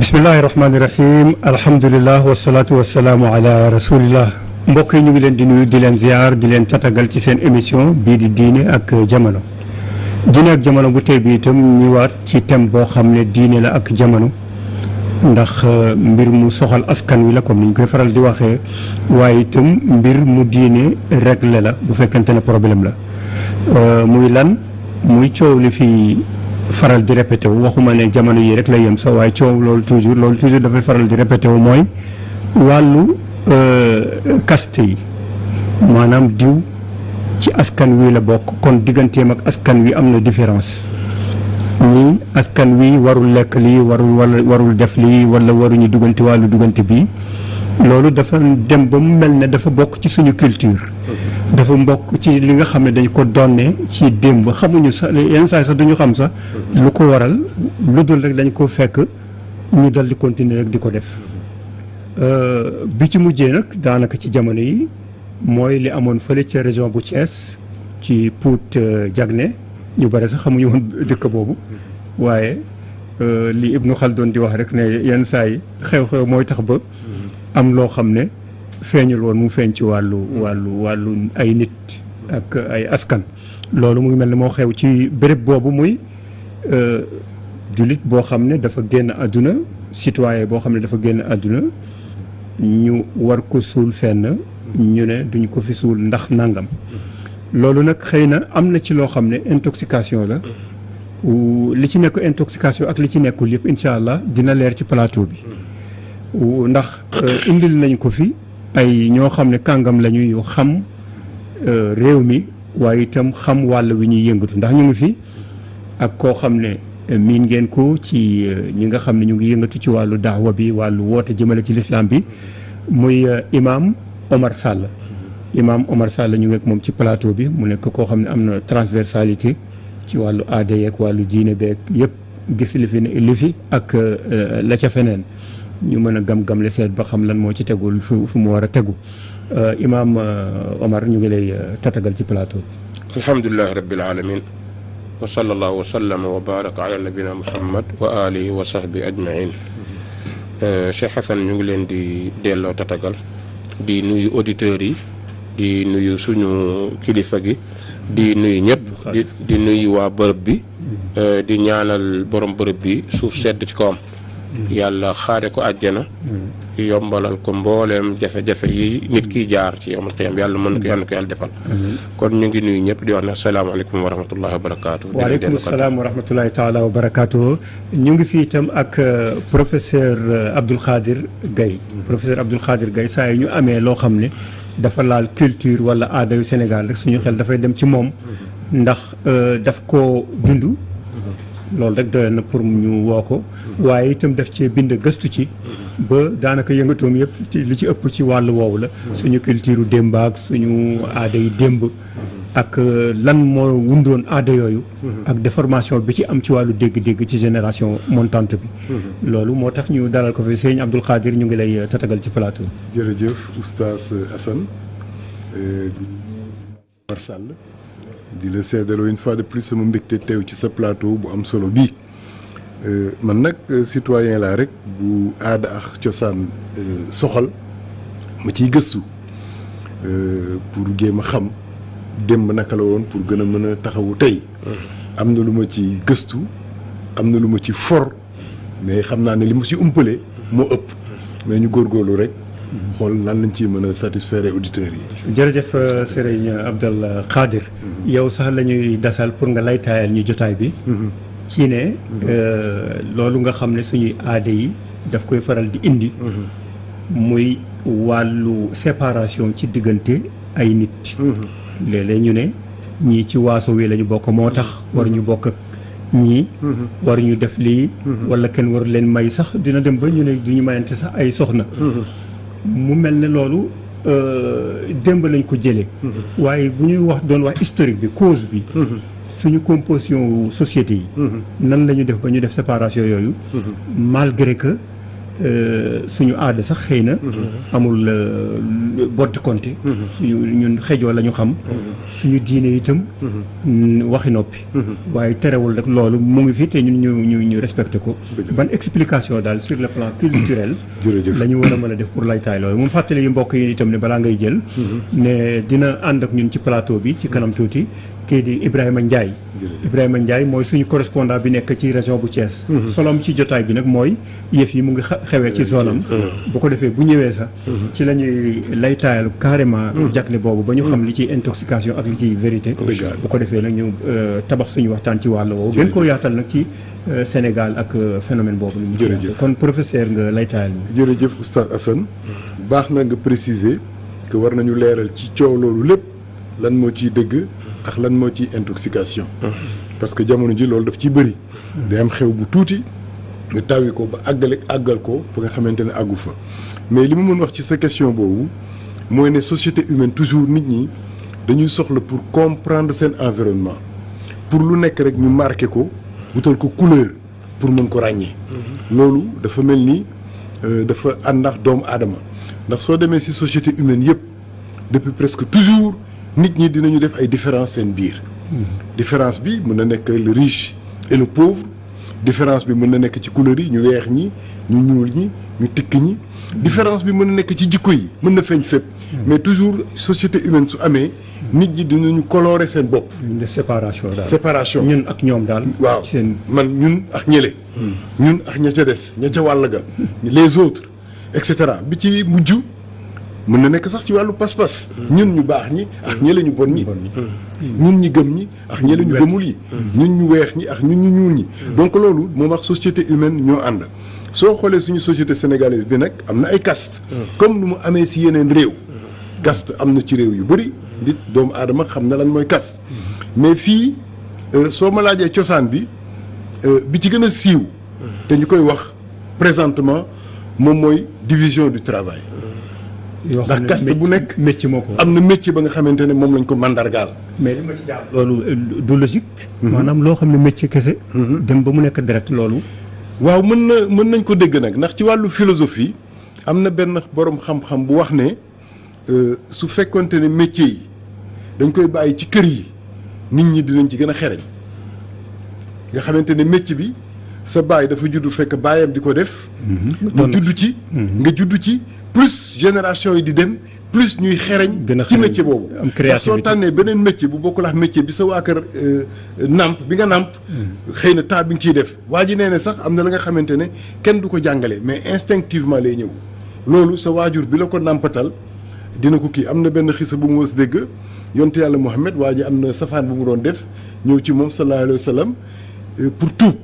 bismillahi rahmaani rahim alhamdulilah wasalaatu wasalaamu ala rasulillah mbokk yi ñu ngi leen di nuyu di leen ziar di leen tatagal ci seen émission bii di diine ak jamono. diine ak jamono bu tey bi itam ñëwaat ci thème boo xam ne diine la ak jamono ndax mbir mu soxal askan wi la comme ni ñu koy faral di waxee waaye itam mbir mu diine réglé la bu fekkente ne problème la muy lan muy coow li fi faral di répété wu waxuma ne jamono yi rek la yem sax waaye coow loolu toujours dafay faral di répété wu mooy wàllu caste yi maanaam diw ci askan wi la bokk kon digganteem ak askan wi am na différence ñii askan wi warul lekk lii warul def lii wala waruñu duggante wàllu duggante bii loolu dafa dem ba mu mel ne dafa bokk ci suñu culture dafa mbokk ci li nga xam ne dañ ko donne ci démb xamuñu sax yenn saa yi sax duñu xam sax lu ko waral lu dul rek dañ ko fekk ñu dal di continuer rek di ko def bi ci mujjee nag daanaka ci jamono yi mooy li amoon fële ca région bu Thiès ci Pout Diagne ñu bare sax xamuñu woon dëkk boobu waaye li Ibnu Khaldun di wax rek ne yenn saa yi xew-xew mooy tax ba am loo xam ne feeñul woon mu feeñ ci wàllu ay nit ak ay askan loolu mu ngi mel ne moo xew ci béréb boobu muy jullit boo xam ne dafa génn àdduna citoyen boo xam ne dafa génn àdduna ñu war ko suul fenn ñu ne duñ ko fi suul ndax nangam loolu nag xëy na am na ci loo xam ne intoxication la li ci nekk intoxication ak li ci nekkul yëpp incha allah dina leer ci plateau bi ndax indil nañ ko fi ay ñoo xam ne kàngam lañu yu xam réew mi waaye itam xam wàll wi ñuy yëngatu ndax ñu ngi fi ak koo xam ne miin ngeen ko ci ñi nga xam ne ñu ngi yëngatu ci wàllu daawa bi wàllu woote jëmale ci lislaam bi muy imam Omar Sall imam Omar Sall ñu ngi ak moom ci plateau bi mu nekk koo xam ne am na transversalité ci wàllu aada yeeg wàllu diine beeg yëpp gis li fi ak la ca feneen ñu mën a gam-gam le seet ba xam lan moo ci tegul fu mu war a tegu imam Omar ñu ngi lay tatagal ci plateau bi. alhamdulilahi rabbil alamin wa sallallahu wa sallama wa baraka ala nabina muhammad wa alihi wa sahbi ajmain Cheikh Hassan ñu ngi leen di delloo tatagal di nuyu auditeurs yi di nuyu suñu kilifa gi di nuyu ñëpp di nuyu waa bërëb bi di ñaanal borom bërëb bi suuf sedd ci kawam yàlla xaare ko àjjana yombalal ko mbooleem jafe-jafe yi nit kiy jaar ci yawmal qiyaam yàlla mën ko yàlla defal kon ñu ngi nuyu ñëpp di wax ne asalaamaaleykum wa rahmatullahi wa barakaatu. waaleykum salaam wa rahmatullahi taala wa barakaatu. ñu ngi fii itam ak professeur Abdoul Khadir Gaye professeur Abdoul Khadir Gaye saa yi ñu amee loo xam ne dafa laal culture wala aada yu Sénégal rek suñu xel dafay dem ci moom ndax daf koo dund loolu rek doyoon na pour ñu woo ko waaye itam daf cee bind gëstu ci ba daanaka yëngatoom yëpp li ci ëpp ci wàllu woowu la suñu culture démb ak suñu aada yi démb ak lan moo wundoon aada yooyu ak déformation bi ci am ci wàllu dégg-dégg ci génération montante bi loolu moo tax ñu dalal ko fi sëñ Abdoul Khadir ñu ngi lay tatagal ci plateau. jërëjëf oustaz Assane Omar Sall di la seedaloo une fois de plus sama mbégte teew ci sa plateau bu am solo bii man nag citoyen laa rek bu aada ak cosaan soxal ma ciy gëstu pour jéem a xam démb naka la woon pour gën a mën a taxawu tey am na lu ma ci gëstu am na lu ma ci for mais xam naa ne li ma ci umpale moo ëpp mais ñu góorgóorlu rek xool nan lañ ci mën a satisfaire auditeurs yi. jërëjëf Serigne Abdoul Khadir. yow sax la ñuy dasal pour nga lay taayal ñu jotaay bi. ci ne loolu nga xam ne suñuy aada yi daf koy faral di indi. muy wàllu séparation ci diggante ay nit. léeg-léeg ñu ne ñii ci waaso wi la ñu bokk moo tax war ñu bokk ak ñii. war ñu def lii. wala kenn waru leen may sax dina dem ba ñu ne du ñu mayante sax ay soxna. mu mel ne loolu démb lañ ko jëlee. waaye bu ñuy doon wax historique bi cause bi. suñu composition société yi. nan la ñu def ba ñu def séparation yooyu. malgré que suñu aada sax xëy na amul boddi konte suñu ñun xejoo la ñu xam suñu diine itam waxi noppi waaye terewul rek loolu mu ngi fi te ñun ñu respecté ko ban explication daal sur le plan culturel la ñu war a mën a def pour laytaay loolu moom fàttali yu mbokk yi itam ne balaa ngay jël ne dina ànd ak ñun ci plateau bi ci kanam tuuti kii di Ibrahima Ndiaye. Ibrahima Ndiaye mooy suñu correspondant bi nekk ci région bu Thiès. solom ci jotaay bi nag mooy yëf yi mu ngi xewee ci zone am. bu ko defee bu ñëwee sax. ci la ñuy laytaayal carrément. jagle boobu ba ñu xam li ciy intoxication ak li ciy vérité. bu ko defee nag ñu tabax suñu waxtaan ci wàll woowu. gën koo yaatal nag ci Sénégal ak phénomène boobu. jërëjëf kon professeur nga laytaayal ñu. jërëjëf oustaz Assane baax na nga préciser que war nañu leeral ci coow loolu lépp lan moo ciy dëgg. ak lan moo ci intoxication parce que jamono ji loolu daf ciy bëri day am xew bu tuuti nga tawi ko ba àggal ko fa nga xamante ne àggu fa mais li mu mën wax ci sa question boobu mooy ne société humaine toujours nit ñi dañuy soxla pour comprendre seen environnement pour lu nekk rek ñu marqué ko wutal ko couleur pour mën ko ràññee loolu dafa mel ni dafa ànd ndax doomu aadama ndax soo demee ci société humaine yëpp depuis presque toujours nit ñi dinañu def ay différence seen biir différence bi mën na nekk le riche et le pauvre différence bi mën na nekk ci couleur yi ñu weex ñi ñu ñuul ñi ñu tikk ñi différence bi mën na nekk ci jikko yi mën na feeñ fépp mais toujours société humaine su amee nit ñi dinañu colorer seen bopp séparation daal séparation ñun ak ñoom daal waaw seen man ñun ak ñële ñun ak ña ca des ña ca wàll ga les autres et cetera bi ci mujj mën na nekk sax ci wàllu pas-pas ñun ñu baax ñi ak ñële ñu bon ñi ñun ñi gëm ñi ak ñële ñu gëmul yi ñun ñu weex ñi ak ñun ñu ñuul ñi donc loolu moom ak société humaine ñoo ànd soo xoolee suñu société sénégalaise bi nag am na ay caste comme nu mu amee si yeneen réew caste am na ci réew yu bëri nit doomu aadama xam na lan mooy caste mais fii soo ma laajee cosaan bi bi ci gën a siiw te ñu koy wax présentement moom mooy division du travail ndax caste bu nekk métier moo ko am na métier ba nga xamante ne moom lañ ko mandargaal mais li ma ci jaar loolu du logique maanaam loo xam ne métier kese dem ba mu nekk direct loolu waaw mën nañ ko dégg nag ndax ci wàllu philosophie am na benn borom xam-xam bu wax ne su fekkonte ne métier yi dañ koy bàyyi ci kër yi nit ñi dinañ ci gën a xereñ nga xamante ne métier bi sa baay dafa juddu fekk baayam di ko def nga juddu ci nga juddu ci plus génération yi di dem plus ñuy xereñ ci métier boobu ndax soo tànnee beneen métier bu bokkul ak métier bi sa waa kër nàmp bi nga nàmp xëy na temps bi nga ciy def waa ji nee ne sax am na la nga xamante ne kenn du ko jàngale mais instinctivement lay ñëw loolu sa waajur bi la ko nàmpatal dina ko kii am na benn xisa bu mu mës dégg yonte yàlla Muhammad waa ji am na safaan bu mu doon def ñëw ci moom sallallahu alayhi wa sallam pour tuub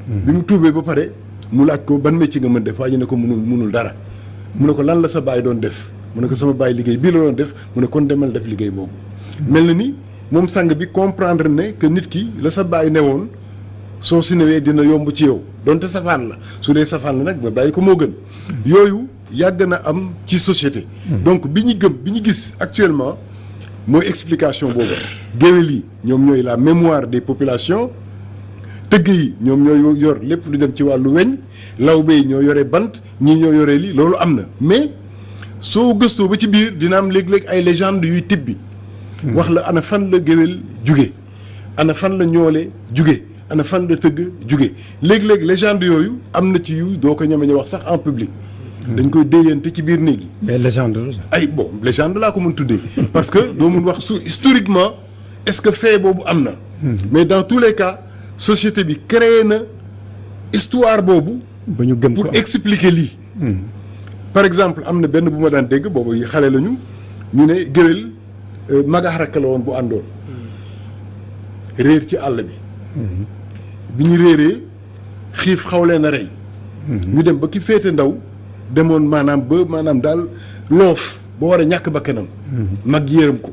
bi mu tuubee ba pare mu laaj ko ban métier nga mën def waa ji ne ko munul dara mu ne ko lan la sa baay doon def mu ne ko sama baay liggéey bii la doon def mu ne kon demal def liggéey boobu mel na ni moom sang bi comprendre ne que nit ki la sa baay newoon soo si newee dina yomb ci yow donte safaan la su dee safaan la nag nga bàyyi ko moo gën yooyu yàgg na am ci société donc bi ñu gis actuellement mooy explication boobu géwél yi ñoom ñooy la mémoire des populations tëgg yi ñoom ñoo yor lépp lu dem ci wàllu weñ lawbe yi ñoo yore bant ñii ñoo yore lii loolu am na mais soo gëstoo ba ci biir dina am léeg-léeg ay légende yuy tibbi wax la ana fan la géwél juge ana fan la ñoole juge ana fan la tëgg juge léeg-léeg légende yooyu am na ci yu doo ko ñeme ñu wax sax en public dañ koy déyante ci biir néeg yi mais légende ay bon légende laa ko mën tuddee parce que doo mun wax historiquement est-ce que fait boobu am na mais dans tous les cas société bi créé na histoire boobu ba ñu gëm pour expliquer lii par exemple am na benn bu ma daan dégg boobu xale lañu ñu ne géwél magax rakk la woon bu àndoon réer ci àll bi ñu réeree xiif xaw leen a rey ñu dem ba ki féete ndaw demoon maanaam daal loof ba war a ñàkk bakkanam mag yéeram ko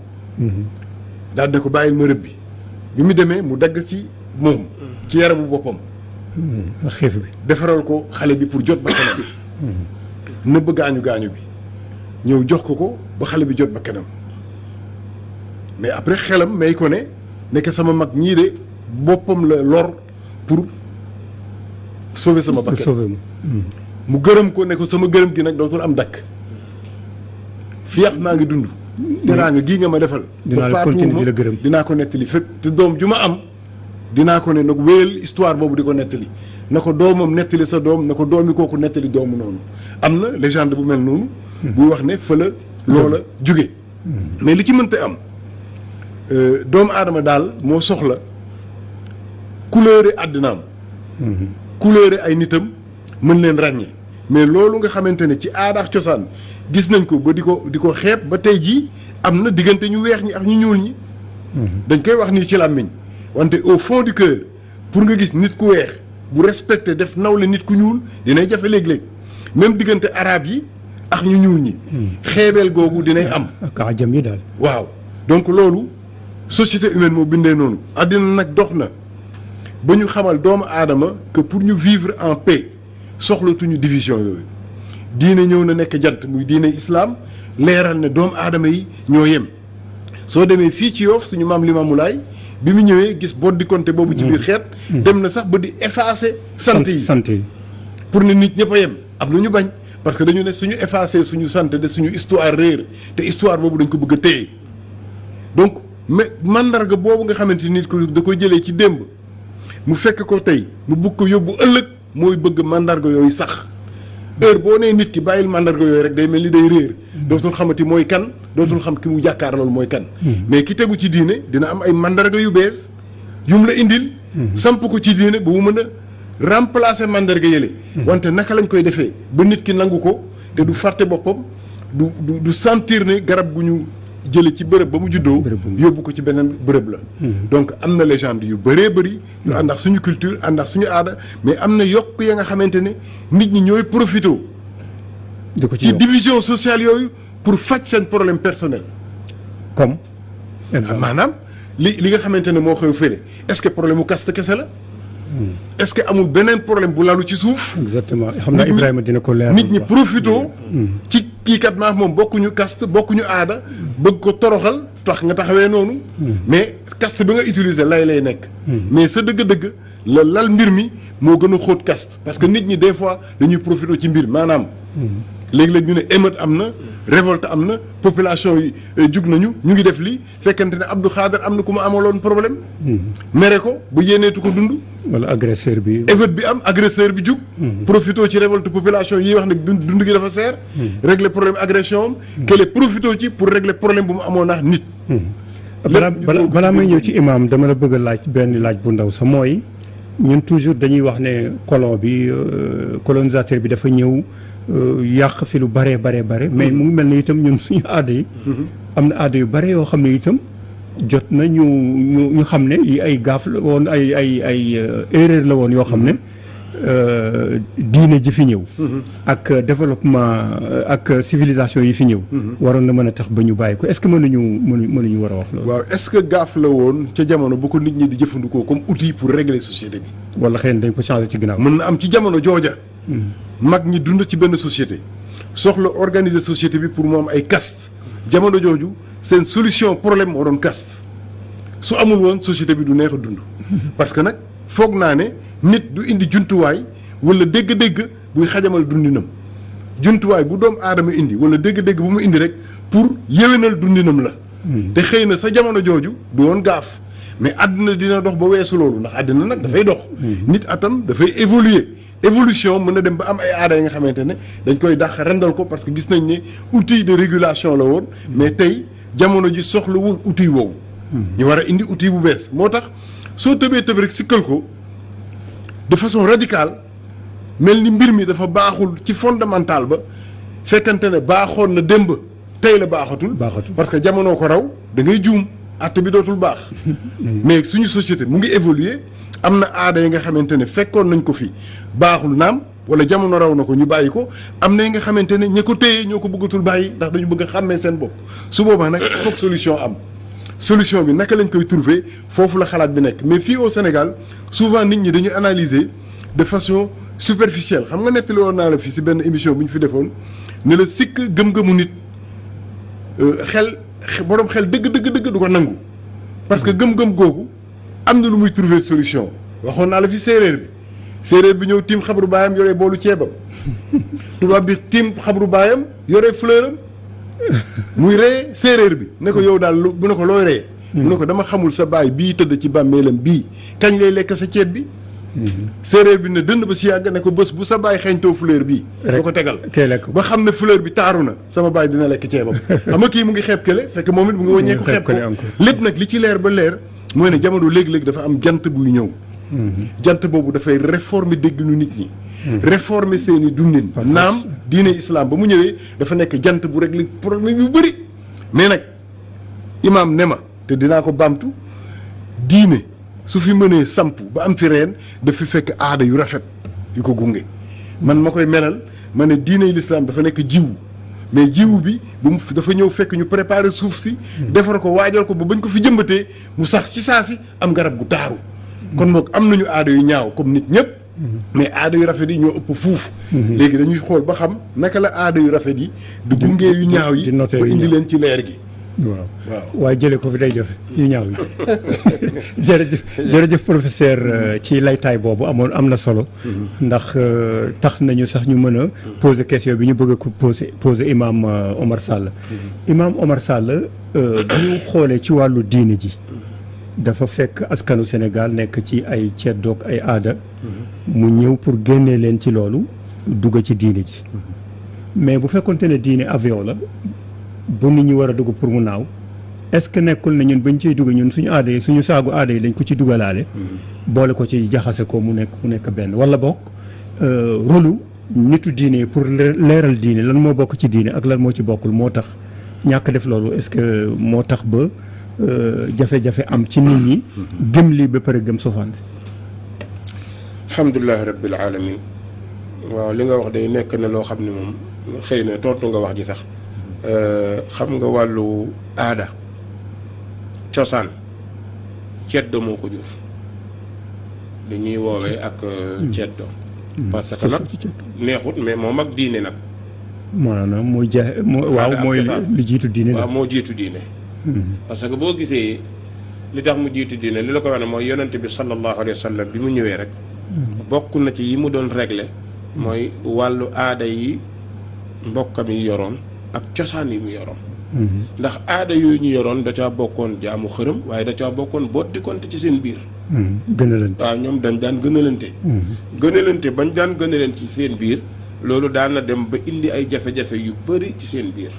daal ne ko bàyyil ma rëb bi mu demee mu dagg ci moom ci yaramu boppam xiif bi defaral ko xale bi pour jot bakkanam nëbb gaañu bi ñëw jox ko ba xale bi jot bakkanam mais après xelam may ko ne nekk sama mag ñii de boppam la lor pour sauver sama bakkan mu gërëm ko ne ko sama gërëm gi nag dootul am dakk fiyax maa ngi dund teraanga gii nga ma defal dinaa la continuer di la gërëm dinaa ko nettali fépp te doom ju ma am dinaa ko ne nag wéyal histoire boobu di ko nettali na ko doomam nettali sa doom na ko doomi kooku nettali doomu noonu am na légende bu mel noonu buy wax ne fa la loola jóge mais li ci mënta am doomu aadama daal moo soxla couleur àddinaam couleur ay nitam mën leen ràññee mais loolu nga xamante ne ci aada ak cosaan gis nañ ko ba di ko xeeb ba tey jii am na diggante ñu weex ñi ak ñu ñuul ñi dañ koy wax nii ci làmmiñ wante au fond du cœur pour nga gis nit ku weex bu respecté def nawle nit ku ñuul dinay jafe léeg-léeg même diggante arabe yi ak ñu ñuul ñi xeebeel googu dinay am ak ajam yi daal waaw donc loolu société humaine moo bindee noonu àddina nag dox na ba ñu xamal doomu aadama que pour ñu vivre en paix soxlatuñu division yooyu diine ñëw na nekk jant muy diine islam leeral ne doomu aadama yi ñoo yem soo demee fii ci Yoff suñu maam Limaamu Laay bi mu ñëwee gis boddi konte boobu ci biir xeet dem na sax ba di effacer sant yi pour ne nit ñëpp a yem am na ñu bañ parce que dañu ne suñu effacer suñu sant de suñu histoire réer te histoire boobu dañ ko bëgg a téye donc mais mandarga boobu nga xamante ni nit ko da koy jëlee ci démb mu fekk ko tey mu bëgg ko yóbbu ëllëg mooy bëgg mandarga yooyu sax heure boo nee nit ki bàyyil mandarga yooyu rek day mel ni day réer dootul xamati mooy kan dootul xam ki mu jàkkaar loolu mooy kan mais ki tegu ci diine dina am ay mandarga yu bees yum la indil samp ko ci diine ba mu mën a remplacer mandarga yële wante naka lañ koy defee ba nit ki nangu ko te du fàtte boppam du sentir ne garab gu ñu jële ci bërëb ba mu juddoo yóbbu ko ci beneen bërëb la donc am na légende yu bëree bëri yu ànd ak suñu culture ànd ak suñu aada mais am na yokk ya nga xamante ne nit ñi ñooy profité ci division sociale yooyu pour faj seen problème personnel comme maanaam li nga xamante ne moo xew fële est-ce que problème mu caste kese la est-ce que amul beneen problème bu lalu ci suuf exactement xam naa Ibrahima dina ko leer nit ñi profité ci kii kat maa moom bokkuñu caste bokkuñu aada bëgg ko toroxal tax nga taxawee noonu mais caste bi nga utiliser lay nekk mais sa dëgg-dëgg la lal mbir mi moo gën a xóot caste parce que nit ñi des fois dañuy profité ci mbir maanaam léegi-léegi ñu ne émeute am na révolte am na population yi jug nañu ñu ngi def lii fekkante ne Abdou Khader am na ku ma amaloon problème mere ko ba yéeneetu ko dund wala agresseur bi émeute bi am agresseur bi jug profité ci révolte population yi wax ne dund gi dafa seer régler problème agression am kele profité ci pour régler problème bu mu amoon ndax nit balaa may ñëw ci imam dama la bëgg a laaj benn laaj bu ndaw sa mooy ñun toujours dañuy wax ne colon bi colonisateur bi dafa ñëw yàq fi lu bare mais mu ngi mel ne itam ñun suñu aada yi am na aada yu bare yoo xam ne itam jot na ñu xam ne yi ay gaaf la woon ay erreur la woon yoo xam ne diine ji fi ñëw ak développement ak civilisation yi fi ñëw waroon na mën a tax ba ñu bàyyi ko est-ce que mënuñu war a wax loolu waaw est-ce que gaaf la woon ca jamono bu ko nit ñi di jëfandikoo comme outil pour régler société bi wala xëy na dañ ko changer ci ginnaaw mën na am ci jamono jooja mag ñi dund ci benn société soxla organiser société bi pour mu am ay caste jamono jooju seen solution problème moo doon caste su amul woon société bi du neex a dund parce que nag foog naa ne nit du indi jumtuwaay wala dégg-dégg buy xajamal dundinam jumtuwaay bu doomu aadama indi wala dégg-dégg bu mu indi rek pour yéwénal dundinam la te xëy na sa jamono jooju du woon gaaf mais àddina dina dox ba weesu loolu ndax àddina nag dafay dox nit atam dafay évoluer évolution mën na dem ba am ay aada yi nga xamante ne dañ koy dàq rendal ko parce que gis nañ ne outil de régulation la woon mais tey jamono ji soxlawul outil woowu ñu war a indi outil bu bees moo tax soo tëbee tëb rek sikkal ko de façon radicale mel ni mbir mi dafa baaxul ci fondamental ba fekkante ne baaxoon na démb tey la baaxatul parce que jamono ko raw da ngay juum àtte bi dootul baax mais suñu société mu ngi évoluer am na aada yi nga xamante ne fekkoon nañ ko fi baaxul naam wala jamono raw na ko ñu bàyyi ko am na yi nga xamante ne ña ko téye ñoo ko bëggatul bàyyi ndax dañu bëgg a xàmmee seen bopp su boobaa nag il faut que solution am solution bi naka lañ koy trouver foofu la xalaat bi nekk mais fii au Sénégal souvent nit ñi dañuy analyser de façon superficielle xam nga nettali woon naa la fii si benn émission bu ñu fi defoon ne la sikk gëm-gëmu nit borom xel dëgg du ko nangu parce que gëm-gëm googu am na lu muy trouver solution waxoon naa la fi séeréer bi séeréer bi ñëw tiim xabru baayam yore boolu ceebam tubaab bi tiim xabru baayam yore fleuram muy ree séeréer bi ne ko yow daal bu ne ko looy ree mu ne ko dama xamul sa baay bii tëdd ci bàmmeelam bii kañ lay lekk sa ceeb bi séeréer bi ne dënd ba si yàgg ne ko bés bu sa baay xeeñtoo fleur bii da ko tegal ba xam ne fleur bi taaru na sama baay dina lekk ceebam xam nga kii mu ngi xeeb kële fekk moom it mu ngi wàññeeku xeeb ko lépp nag li ci leer ba leer mooy ne jamono léegi-léegi dafa am jant buy ñëw jant boobu dafay réformer dégginu nit ñi réformer seeni dundin naam diine islam ba mu ñëwee dafa nekk jant bu régler problème yu bëri mais nag imaam ne ma te dinaa ko bamtu diine su fi mënee samp ba am fi reen daf fi fekk aada yu rafet yu ko gunge man ma koy melal ma ne diine l'islam dafa nekk jiwu mais jiwu bi bu mu dafa ñëw fekk ñu préparer suuf si defar ko waajal ko ba bañ ko fi jëmbatee mu sax ci saa si am garab gu taaru kon moom am nañu aada yu ñaaw comme nit ñëpp mais aada yu rafet yi ñoo ëpp fuuf léegi dañuy xool ba xam naka la aada yu rafet yi du gungee yu ñaaw yi ba indi leen ci leer gi waaw waaye jëlee ko fi day jafe yu ñaaw yi jërëjëf professeur ci laytaay boobu am na solo ndax tax nañu sax ñu mën a poser question bi ñu bëgg a ko poser imam Omar Sall imam Omar Sall bu ñu xoolee ci wàllu diine ji dafa fekk askanu Sénégal nekk ci ay ceddoog ay aada mu ñëw pour génnee leen ci loolu dugg ci diine ji mais bu fekkonte ne diine avion la bu nit ñi war a dugg pour mu naaw est-ce que nekkul ne ñun bañ ciy dugg ñun suñu aada yi suñu saagu aada yi dañ ko ci dugalaale boole ko ci jaxase ko mu nekk benn wala bokk rôlu nitu diine pour leeral diine lan moo bokk ci diine ak lan moo ci bokkul moo tax ñàkk def loolu est-ce que moo tax ba jafe-jafe am ci nit ñi gëm lii ba pare gëm sofaan si alhamdulilahi rabbil alamin waaw li nga wax day nekk ne loo xam ne moom xëy na tontu nga wax ji sax xam nga wàllu aada cosaan ceddo moo ko jur li ñuy woowee ak ceddo parce que nag neexut mais moom ak diine nag maanaam mooy mooy li jiitu diine waaw moo jiitu diine parce que boo gisee li tax mu jiitu diine li la ko wax ne mooy yonente bi sallallahu alayhi wa sallam bi mu ñëwee rek bokk na ci yi mu doon régler mooy wàllu aada yi mbokkam yi yoroon ak cosaan yi mu yoroon ndax aada yooyu ñu yoroon da caa bokkoon jaamu xërëm waaye da caa bokkoon boot di konte ci seen biir gënalante waaw ñoom dañ daan gënalante bañ daan gënalante ci seen biir loolu daan na dem ba indi ay jafe-jafe yu bëri ci seen biir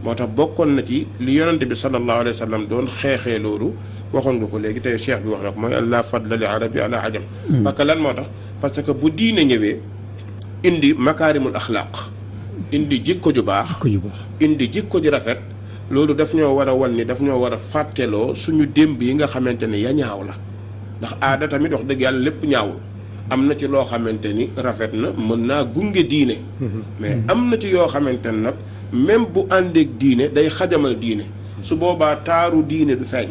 moo tax bokkoon na ci li yonante bi sallallahu alayhi wa sallam doon xeexee loolu waxoon nga ko léegi tey cheikh bi wax na ko mooy allah fadla li arabi ala ajam parce que lan moo tax parce que bu diine ñëwee indi makaarimul axlaaq indi jikko ju baax indi jikko ju rafet loolu daf ñoo war a wan ni daf ñoo war a fàtteloo suñu démb yi nga xamante ni ya ñaaw la ndax aada tamit wax dëgg yàlla lépp ñaawul am na ci loo xamante ni rafet na mën naa gunge diine mais am na ci yoo xamante ni nag même bu àndeek diine day xajamal diine su boobaa taaru diine du feeñ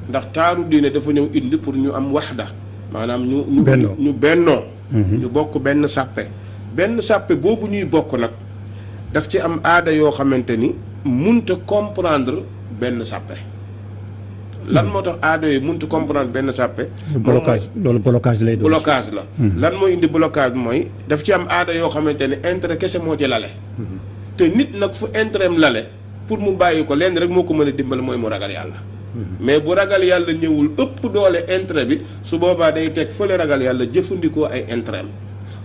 ndax taaru diine dafa ñëw indi pour ñu am waxda maanaam ñu bennoo ñu bokk benn sàppe boobu ñuy bokk nag daf ci am aada yoo xamante ni munta comprendre benn sàppe lan moo tax aada yooyu munta comprendre benn sàppe loolu blocage lay doon blocage la lan mooy indi blocage mooy daf ci am aada yoo xamante ni intérêt kese moo ci lale te nit nag fu intérêt am lale pour mu bàyyi ko lenn rek moo ko mën a dimbal mooy mu ragal yàlla mais bu ragal yàlla ñëwul ëpp doole intérêt bi su boobaa day teg fële ragal yàlla jëfandikoo ay intérêt am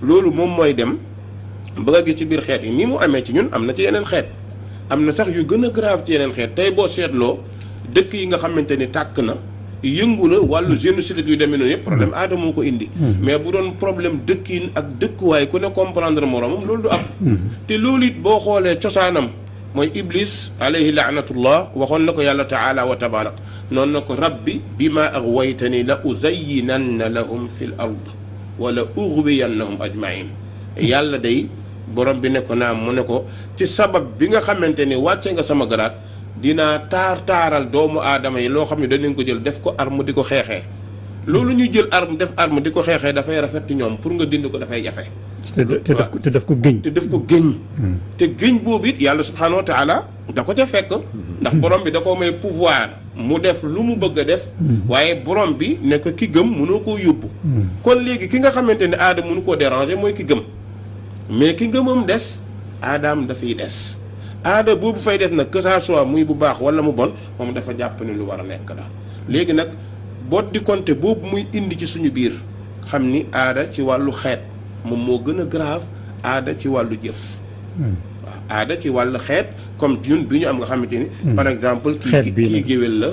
loolu moom mooy dem ba nga gis ci biir xeet yi ni mu amee ci ñun am na ci yeneen xeet am na sax yu gën a grave ci yeneen xeet tey boo seetloo dëkk yi nga xamante ni tàkk na yëngu na wàllu génocide yu demee noonu yëpp problème aada moo ko indi mais bu doon problème dëkkin ak dëkkuwaay ku ne comprendre moroomam loolu du am te loolu it boo xoolee cosaanam mooy iblis alayhi laanatullah waxoon na ko yàlla taala wa tabarak noonu na ko rabbi bima aghwaytani la uzayyinanna lahum fi l ard wala ughwiyannahum ajmain yàlla day borom bi ne ko naam mu ne ko ci sabab bi nga xamante ni wàcce nga sama garaat dinaa taaral doomu aadama yi loo xam ne danañ ko jël def ko arme di ko xeexee loolu ñu jël arme def arme di ko xeexee dafay rafet ci ñoom pour nga dind ko dafay jafe te def ko gëñ te gëñ boobu it yàlla subhanahu wa taala da ko ca fekk ndax borom bi da ko may pouvoir mu def lu mu bëgg a def waaye borom bi nekk ki gëm mënoo koo yóbbu kon léegi ki nga xamante ne aada mënu koo déranger mooy ki gëm mais ki ngëmam des aadaam dafay des aada boobu fay des nag que ça soit muy bu baax wala mu bon moom dafa jàpp ne lu war a nekk la léegi nag boo di compter boobu muy indi ci suñu biir xam ni aada ci wàllu xeet moom moo gën a grave aada ci wàllu jëf waaw aada ci wàllu xeet comme ñun bi ñu am nga xamante ni par exemple kii géwél la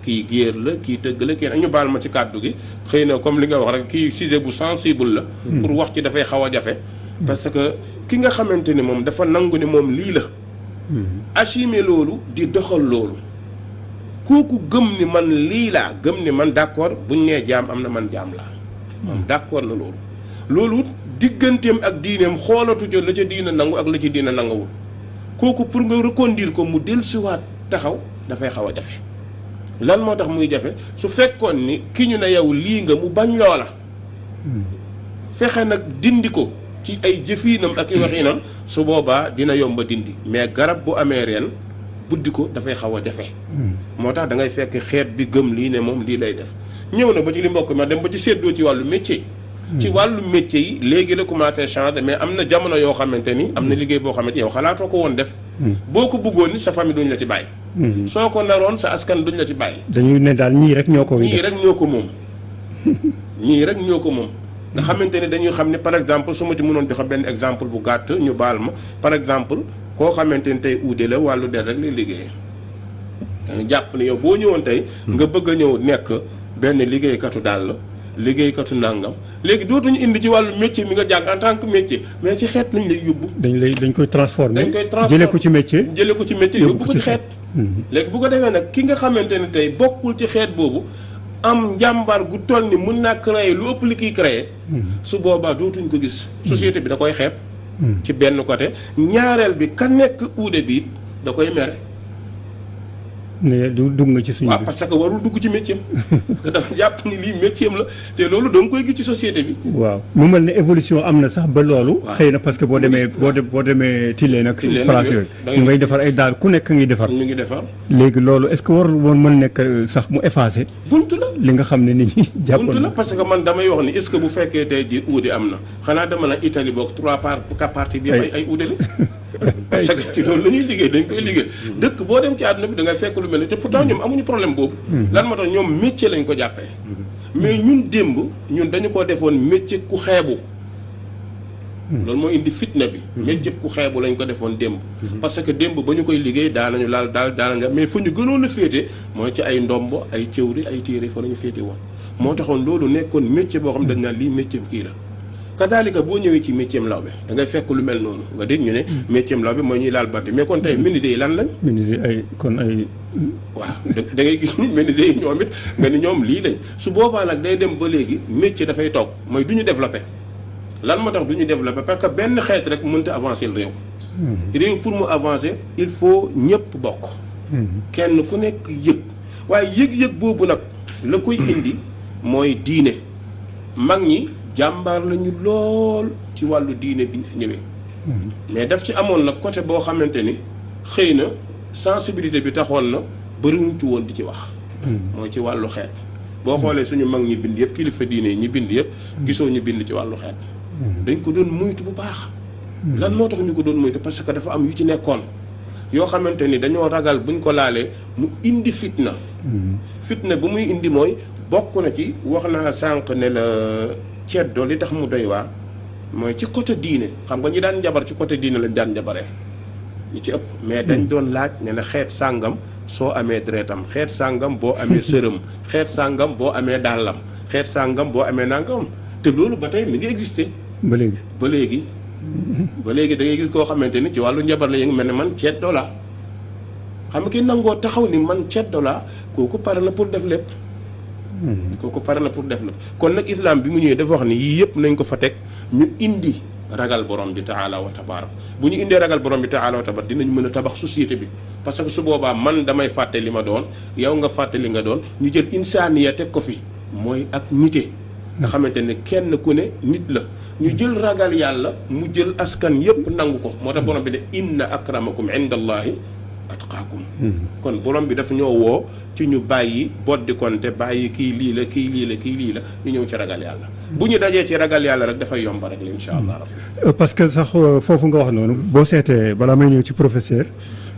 kii géer la kii tëgg la kii ñu baal ma ci kàddu gi xëy na comme li nga wax rek kii sujet bu sensible la pour wax ci dafay xaw a jafe parce que ki nga xamante ni moom dafa nangu ni moom lii la assumer loolu di doxal loolu kooku gëm ni man lii laa gëm ni man d'accord buñ nee jaam am na man jaam laa moom d'accord na loolu digganteem ak diineem xoolatu ca la ca diina nangu ak la ca diina nanguwul kooku pour nga reconduire ko mu dellusiwaat taxaw dafay xaw a jafe lan moo tax muy jafe su fekkoon ni ki ñu ne yow lii nga mu bañ loola fexe nag dindi ko ci ay jëfiinam ak i waxinam su boobaa dina yomba dindi mais garab bu amee reen buddi ko dafay xaw a jafe moo tax da ngay fekk xeet bi gëm lii ne moom lii lay def ñëw na ba ci li mbokk ma dem ba ci séddoo ci wàllu métier ci wàllu métier yi léegi la commencé changer mais am na jamono yoo xamante ni am na liggéey boo xamante yow xalaatoo ko woon def boo ko bëggoon ni sa famille duñ la ci bàyyi soo ko naroon sa askan duñ la ci bàyyi dañuy ne daal ñii rek ñoo ko ñii rek ñoo ko moom ñii rek ñoo ko moom nga xamante ne dañuy xam ne par exemple su ma ci mënoon joxe benn exemple bu gàtt ñu baal ma par exemple koo xamante ni tey uude la wàllu der rek lay liggéeyee dañu jàpp ne yow boo ñëwoon tey nga bëgg a ñëw nekk benn liggéeykatu dàll liggéeykatu nàngam léegi dootuñu indi ci wàllu métier mi nga jàng en tant que métier mais ci xeet lañ lay yóbbu dañ koy transformer jëlee ko ci métier yóbbu ko ci xeet léegi bu ko defee nag ki nga xamante ne tey bokkul ci xeet boobu am njàmbaar gu toll ni mun naa créer lu ëpp li kiy créer su boobaa dootuñ ko gis société bi da koy xeeb ci benn côté ñaareel bi ka nekk uude bi da koy mere ne du dugg nga ci suñu waaw parce que warul dugg ci métier am dafa jàpp ni lii métier am la te loolu doo nga koy gis ci société bi waaw mu mel ne évolution am na sax ba loolu xëy na parce que boo demee Tilène ak place yooyu ñu ngay defar ay daal ku nekk ngi defar ñu ngi defar léegi loolu est-ce que warul woon mën nekk sax mu effacé buntu la li nga xam ne nit ñi jàppoon buntu la parce que man damay wax ni est-ce que bu fekkee tey ji uude am na xanaa dama na Italie boog 3 parties bi ay uude la parce que ci loolu la ñuy liggéey dañ koy liggéey dëkk boo dem ci àdduna bi da ngay fekk lu mel ni te pourtant ñoom amuñu problème boobu lan moo tax ñoom métier lañ ko jàppee mais ñun démb ñun dañu ko defoon métier ku xeebu loolu moo indi fitna bi métier ku xeebu lañ ko defoon démb parce que démb ba ñu koy liggéey daanañu laal daanañu mais fa ñu gënoon a féete mooy ci ay ndombo ay cëwri ay téere fa lañu féete woon moo taxoon loolu nekkoon métier boo xam ne dañ naan lii métier kii la kadaalika boo ñëwee ci métier lawbe da ngay fekk lu mel noonu nga dégg ñu ne métier lawbe mooy ñuy laal batti mais kon tey menuisier yi lan lañ menuisier ay waaw da ngay gis ni menuisier yi ñoom it nga ni ñoom lii lañ su boobaa nag day dem ba léegi métier dafay toog mooy du ñu développé lan moo tax du ñu développé parce que benn xeet rek mënta avancer le réew pour mu avancer il faut ñëpp bokk kenn ku nekk yëg waaye yëg-yëg boobu nag la koy indi mooy diine mag ñi jàmbaar lañu lool ci wàllu diine bi ñu fi ñëwee mais daf ci amoon nag côté boo xamante ni xëy na sensibilité bi taxoon na bëriwuñ ci woon di ci wax mooy ci wàllu xeet boo xoolee suñu mag ñi bind yëpp kilifa diine yi ñi bind yëpp gisoo ñu bind ci wàllu xeet dañ ko doon moytu bu baax lan moo tax ñu ko doon moytu parce que dafa am yu ci nekkoon yoo xamante ni dañoo ragal buñ ko laalee mu indi fitna fitna bu muy indi mooy bokk na ci wax naa sànq ne la ceddo li tax mu doy waa mooy ci côté diine xam nga ñi daan njabar ci côté diine lañ daan njabaree ñi ci ëpp mais dañ doon laaj ne na xeet sàngam soo amee deretam xeet sàngam boo amee sërëm xeet sàngam boo amee dàllam xeet sàngam boo amee nangam te loolu ba tey mi ngi existé ba léegi da ngay gis koo xamante ni ci wàllu njabar la yëngu mel ne man ceddo la xam nga ki nangoo taxaw ni man ceddo la kooku pare na pour def lépp kon nag islam bi mu ñëwee dafa wax ni yii yëpp nañ ko fa teg ñu indi ragal borom bi taala wa tabarak bu ñu indee ragal borom bi taala wa tabarak dinañ mën a tabax société bi parce que su boobaa man damay fàtte li ma doon yow nga fàtte li nga doon ñu jël insaaniya teg ko fi mooy ak nite nga xamante ne kenn ku ne nit la ñu jël ragal yàlla mu jël askan yëpp nangu ko moo tax borom bi ne inna akramakum inda allahi atqaakum kon borom bi dafa ñoo woo ci ñu bàyyi boddi konte bàyyi kii lii la kii lii la kii lii la ñu ñëw ci ragal yàlla bu ñu dajee ci ragal yàlla rek dafay yomb rek la insha allah rabbi parce que sax foofu nga wax noonu boo seetee balaa may ñëw ci professeur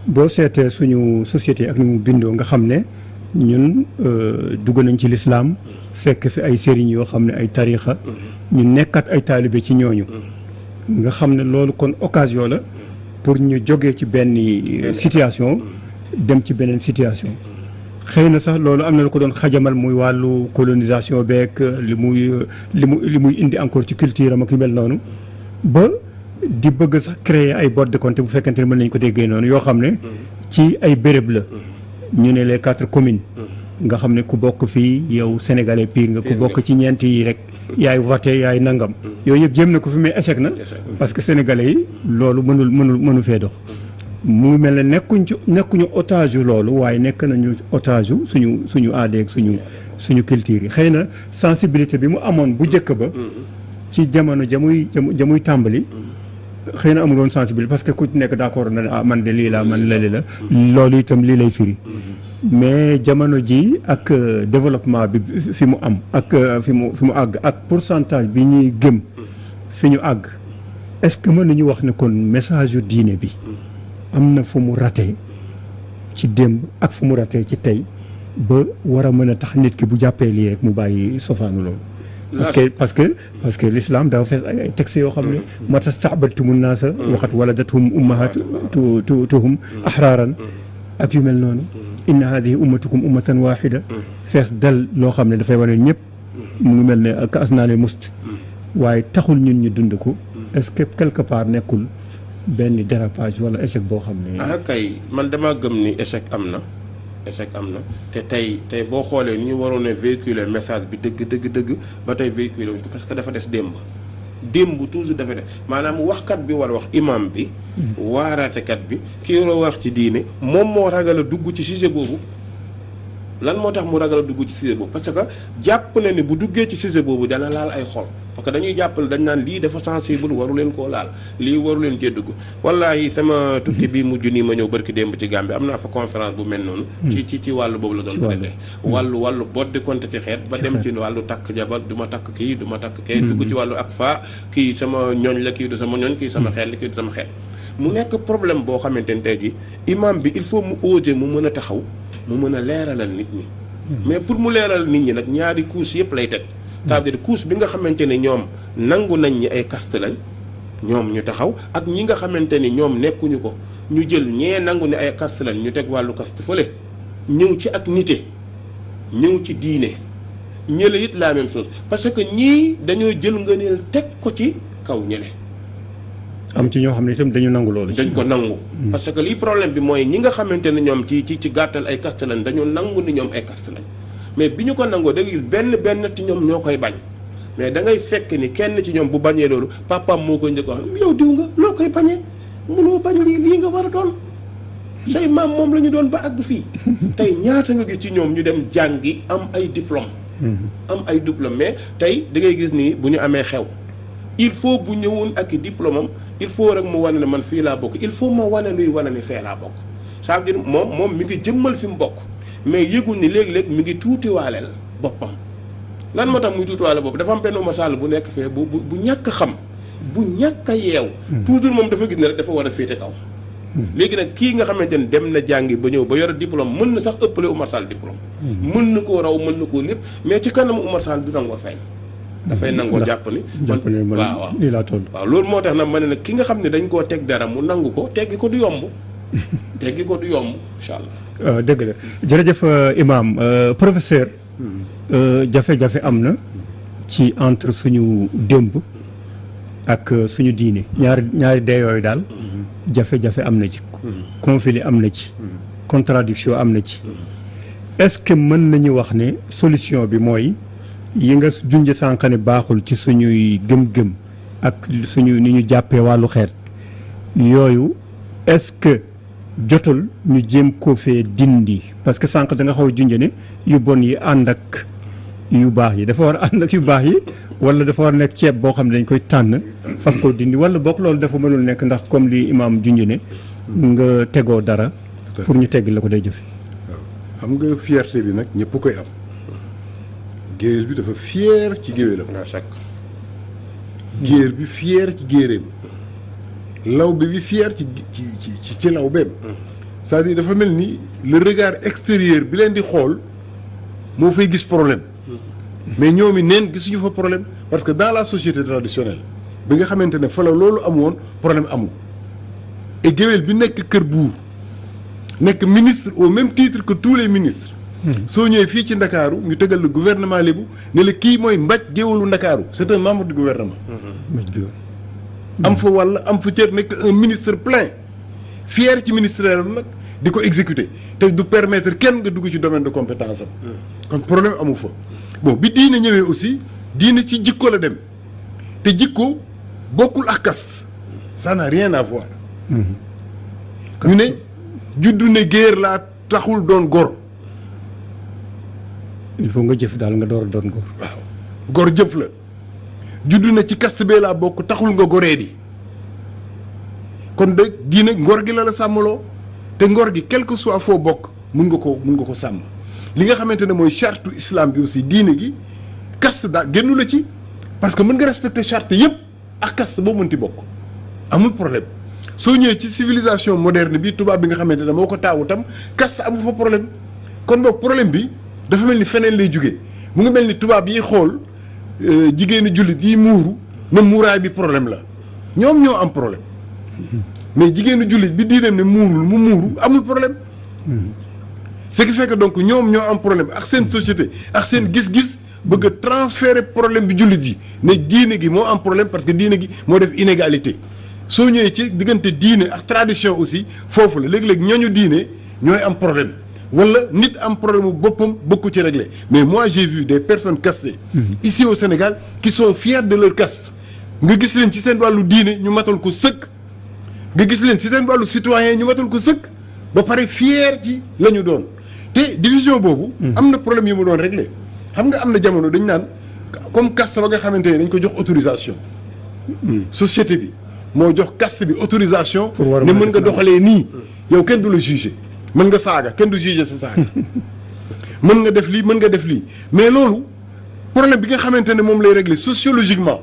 boo seetee suñu société ak ni mu bindoo nga xam ne ñun dugg nañ ci lislaam fekk fi ay sëriñ yoo xam ne ay tarixa ñu nekkat ay taalibe ci ñooñu nga xam ne loolu kon occasion la pour ñu jógee ci benn situation dem ci beneen situation xëy na sax loolu am na lu ko doon xajamal muy wàllu colonisation beeg li muy indi encore ci culture am ak yu mel noonu ba di bëgg sax créer ay bords de compte bu fekkente ne mën nañu ko déggee noonu yoo xam ne ci ay béréb la ñu ne les 4 communes nga xam ne ku bokk fii yow sénégalais pire nga ku bokk ci ñeent yi rek yaay voté yaay nangam yooyu yëpp jéem na ko fi mais échec na parce que sénégalais yi loolu mënu fee dox mu mel ne nekkuñu otage yu loolu waaye nekk nañu otage yu suñu aada ak suñu culture yi xëy na sensibilité bi mu amoon bu njëkk ba ci jamono jamuy tàmbali xëy na amul woon sensibilité parce que ku nekk d'accord na ne man de lii la man lali la loolu itam lii lay firi mais jamono ji ak développement bi fi mu am ak fi mu àgg ak pourcentage bi ñuy gëm fi ñu àgg est-ce que mën nañu wax ne kon message yu diine bi am na fu mu ratee ci démb ak fu mu ratee ci tey ba war a mën a tax nit ki bu jàppee lii rek mu bàyyi sofaanu loolu parce que l'islam dafa fees ay textes yoo xam ne mata sta'badtumu naasa waxat waladathum ummahatuhum ahraaran ak yu mel noonu inna hadihi ummatukum ummatan wahida fees dal loo xam ne dafay wane ñëpp mu ngi mel ne ka asnaane must waaye taxul ñun ñu dund ko est-ce que quelque part nekkul benn dérapage wala échec boo xam ne kay man dama gëm ni échec am na te tey boo xoolee ni ñu waroon a véhiculer message bi dëgg ba tey véhiculer wuñ ko parce que dafa des démb toujours dafa des maanaam waxkat bi war a wax imam bi waaraatekat bi ki war a wax ci diine moom moo ragal a dugg ci sujet boobu lan moo tax mu ragal a dugg ci sujet boobu parce que jàpp na ni bu duggee ci sujet boobu dana laal ay xol parce que dañuy jàpp ne dañ naan lii dafa sensible waru leen koo laal lii waru leen cee dugg wallaahi sama tukki bi mujj nii ma ñëw barki démb ci Gambie am naa fa conférence bu mel noonu ci wàllu boobu la doon traité wàllu boddi compte ci xeet ba dem ci wàllu takk jabar du ma takk kii du ma takk kii dugg ci wàllu ak fa kii sama ñooñ la kii du sama ñooñ kii sama xeet la kii du sama xeet mu nekk problème boo xamante ne tey ji imam bi il faut mu oser mu mën a taxaw mu mën a leeralal nit ñi mais pour mu leeral nit ñi nag ñaari couche yëpp lay teg c'est-à-dire couche bi nga xamante ne ñoom nangu nañ ñi ay caste lañ ñoom ñu taxaw ak ñi nga xamante ni ñoom nekkuñu ko ñu jël ñee nangu ne ay caste lañ ñu teg wàllu caste fële ñëw ci ak nite ñëw ci diine ñële it la même chose parce que ñii dañoo jël ngëneel teg ko ci kaw ñële am ci ñoo xam ne itam dañu nangu loolu dañ ko nangu parce que lii problème bi mooy ñi nga xamante ne ñoom ci gàttal ay caste lañ dañoo nangu ni ñoom ay caste lañ mais bi ñu ko nangoo da ngay gis benn ci ñoom ñoo koy bañ mais da ngay fekk ni kenn ci ñoom bu bañee loolu papaam moo koy njëkk wax yow diw nga loo koy bañee munoo bañ lii nga war a doon say maam moom la ñu doon ba àgg fii tey ñaata nga gis ci ñoom ñu dem jàngi am ay diplôme mais tey da ngay gis ni bu ñu amee xew il faut bu ñëwoon ak i diplôme am il faut rek mu wane ne man fii laa bokk il faut ma wane luy wane ni fee laa bokk ça veut dire moom mi ngi jëmmal fi mu bokk mais yëgul ni léegi-léegi mi ngi tuutiwaaleel boppam lan moo tax muy tuutiwaaleel bopp dafa am benn masal bu nekk fee bu ñàkk xam bu ñàkk a yeew toujours moom dafa gis ne rek dafa war a féete kaw léegi nag kii nga xamante ne dem na jàngi ba ñëw ba yore diplôme mën na sax ëppale Oumar Sall diplôme mën na koo raw mën na koo lépp mais ci kanamu Oumar Sall du nangoo feeñ dafay nangoo jàpp ni waaw lii laa toll waaw loolu moo tax nag ma ne nag ki nga xam ne dañ koo teg dara mu nangu ko teggi ko du yomb incha allah dëgg la jërëjëf imam professeur jafe-jafe am na ci entre suñu démb ak suñu diine ñaari dee yooyu daal jafe-jafe am na ci conflit am na ci contradiction am na ci est-ce que mën nañu wax ne solution bi mooy yi nga junj sànq ne baaxul ci suñuy gëm-gëm ak suñu ni ñu jàppee wàllu xeet yooyu est-ce que jotul ñu jéem koo fee dindi parce que sànq da nga xaw a junj ne yu bon yi ànd ak yu baax yi dafa war a ànd ak yu baax yi wala dafa war a nekk ceeb boo xam ne dañ koy tànn fas koo dindi wala bokk loolu dafa mënul nekk ndax comme li imaam junj ne nga tegoo dara pour ñu tegg la ko day jëfe. waaw xam nga fierté bi nag ñëpp koy am géwél bi dafa fier ci géwélam. géer bi fier ci géeréem lawbe bi fier ci lawbeem. c'est-à-dire dafa mel ni le regard extérieur bi leen di xool moo fay gis problème mais ñoom i neen gisuñu fa problème parce que dans la société traditionnelle bi nga xamante ne fa la loolu amoon problème amul et géwél bi nekk kër buur nekk ministre au même titre que tous les ministres soo ñëwee fii ci Ndakaaru ñu tegal le gouvernement lébu ne la kii mooy mbaj géwélu Ndakaaru c'est un membre du gouvernement am fa wàll am fa cër nekk un ministre plein fier ci ministère nag di ko exécuter te du permettre kenn nga dugg ci domaine de compétence am kon problème amu fa bon bi diine ñëwee aussi diine ci jikko la dem te jikko bokkul ak caste ça n'a rien à voir ñu ne juddu ne géer laa taxul doon gor il faut nga jëf daal nga door a doon góor. waaw gor jëf la juddu na ci caste bee laa bokk taxul nga goree di kon de diine ngor gi la sàmmaloo te ngor gi quel que soit foo bokk mun nga ko sàmm li nga xamante ne mooy charte islam bi aussi diine gi caste daa génnu la ci parce que mën nga respecter charte yëpp ak caste boo mënti bokk amul problème soo ñëwee ci civilisation moderne bi tubaab bi nga xamante ne moo ko taawu tam caste amu fa problème kon boog problème bi dafa mel ni feneen lay jógee mu ngi mel ni tubaab yi xool jigéenu jullit yi muuru ne muuraay bi problème la ñoom ñoo am problème mais jigéenu jullit bi diineem ne muurul mu muuru amul problème ce qui fait que donc ñoom ñoo am problème ak seen société ak seen gis-gis bëgg a transférer problème bi jullit yi ne diine gi moo am problème parce que diine gi moo def inégalité soo ñëwee ci diggante diine ak tradition aussi foofu la léeg-léeg ñooñu diine ñooy am problème wala nit am problème bu boppam bëgg ko ci régler mais moi j'ai vu des personnes castées ici au Sénégal qui sont fiers de leur caste nga gis leen ci seen wàllu diine ñu matal ko sëkk nga gis leen ci seen wàllu citoyen ñu matal ko sëkk ba pare fier ci la ñu doon te division boobu am na problème yi mu doon régler xam nga am na jamono dañ naan comme caste ba nga xamante ne dañ ko jox autorisation société bi moo jox caste bi autorisation ne mën nga doxalee nii yow kenn du la juger mën nga saaga kenn du juger sa saaga mën nga def lii mën nga def lii mais loolu problème bi nga xamante ne moom lay régler sociologiquement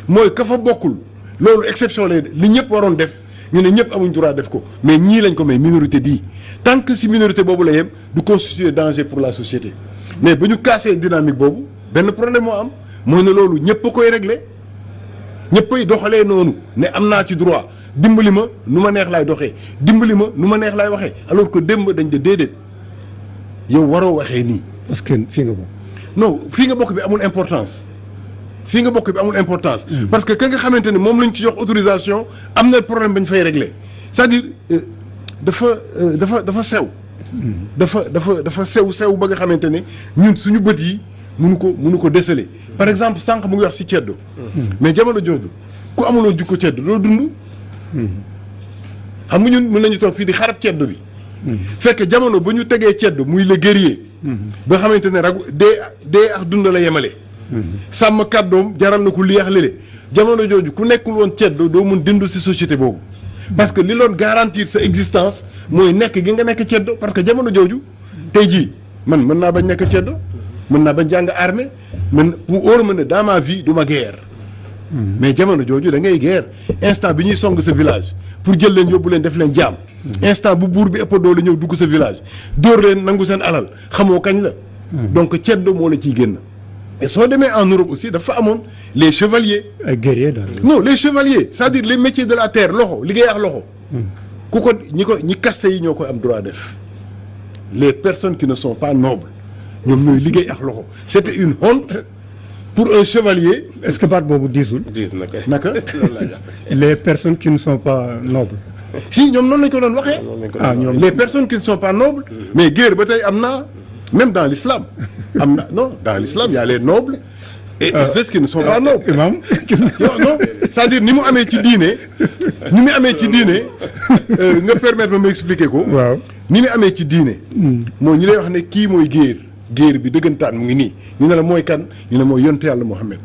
mooy ka fa bokkul loolu exception lay li ñëpp waroon def ñu ne ñëpp amuñ droit def ko mais ñii lañ ko may minorité bii tant que si minorité boobu la yem du constituer danger pour la société mais ba ñu cassé dynamique boobu benn problème moo am mooy ne loolu ñëpp a koy régler ñëpp ay doxalee noonu ne am naa ci droit dimbali ma nu ma neex laay doxee dimbali ma nu ma neex laay waxee alors que démb dañ de déedéet yow waroo waxee nii. parce que fii nga bokk. non fii nga bokk bi amul importance fii nga bokk bi amul importance. parce que ka nga xamante ne moom lañ ci jox autorisation am na problème bañ fay régler c'est-à-dire dafa sew. dafa sew ba nga xamante ne ñun suñu bët yi mënu ko déceler par exemple sànq mu ngi wax ci ceddo. mais jamono jooju ku amuloo jikko ceddo doo dund. xam nga ñun mën nañu toog fii di xarab ceddo bi. fekk jamono ba ñu tegee ceddo muy le guerrier. ba xamante ne ragu dee ak dund la yemale. sàmm kàddoom jaral na ko lii ak lële jamono jooju ku nekkul woon ceddo doo mun dindu ci société boobu. parce que li loon garantir sa existence mooy nekk gi nga nekk ceddo parce que jamono jooju tey jii man mën naa bañ nekk ceddo mën naa bañ jàng armée man pour óor ma ne dans ma vie du ma guerre. mais jamono jooju da ngay guerre instant bi ñuy song sa village pour jël leen yóbbu leen def leen jaam. instant bu buur bi ëpp doole ñëw dugg sa village dóor leen nangu seen alal xamoo kañ la. donc ceddo moo la ciy génn. et soo demee en Europe aussi dafa amoon les chevaliers. ay guerriers daal. non les chevaliers c'est-à-dire les métiers de la terre loxo liggéey ak loxo. ku ko ñi caste yi ñoo koy am droit def les personnes qui ne sont pas nobles ñoom ñooy liggéey ak loxo c'était une honte pour un chevalier. est-ce que baat boobu diisul. diis na kay naka les personnes qui ne sont pas nobles. si ñoom noonu lañ ko doon waxee. ñoom les personnes qui ne sont pas nobles. mais guerre ba tey am na même dans l'islam am na non dans l'islam y a les nobles. et ceux qui ne sont pas nobles. imam non c'est-à-dire ni mu amee ci diine nga permettre ma expliquer ko. waaw ni mu amee ci diine. mooy ñi lay wax ne kii mooy géer bi dëggantaan mu ngi nii ñu ne la mooy kan ñu ne mooy yonte yàlla Muhammad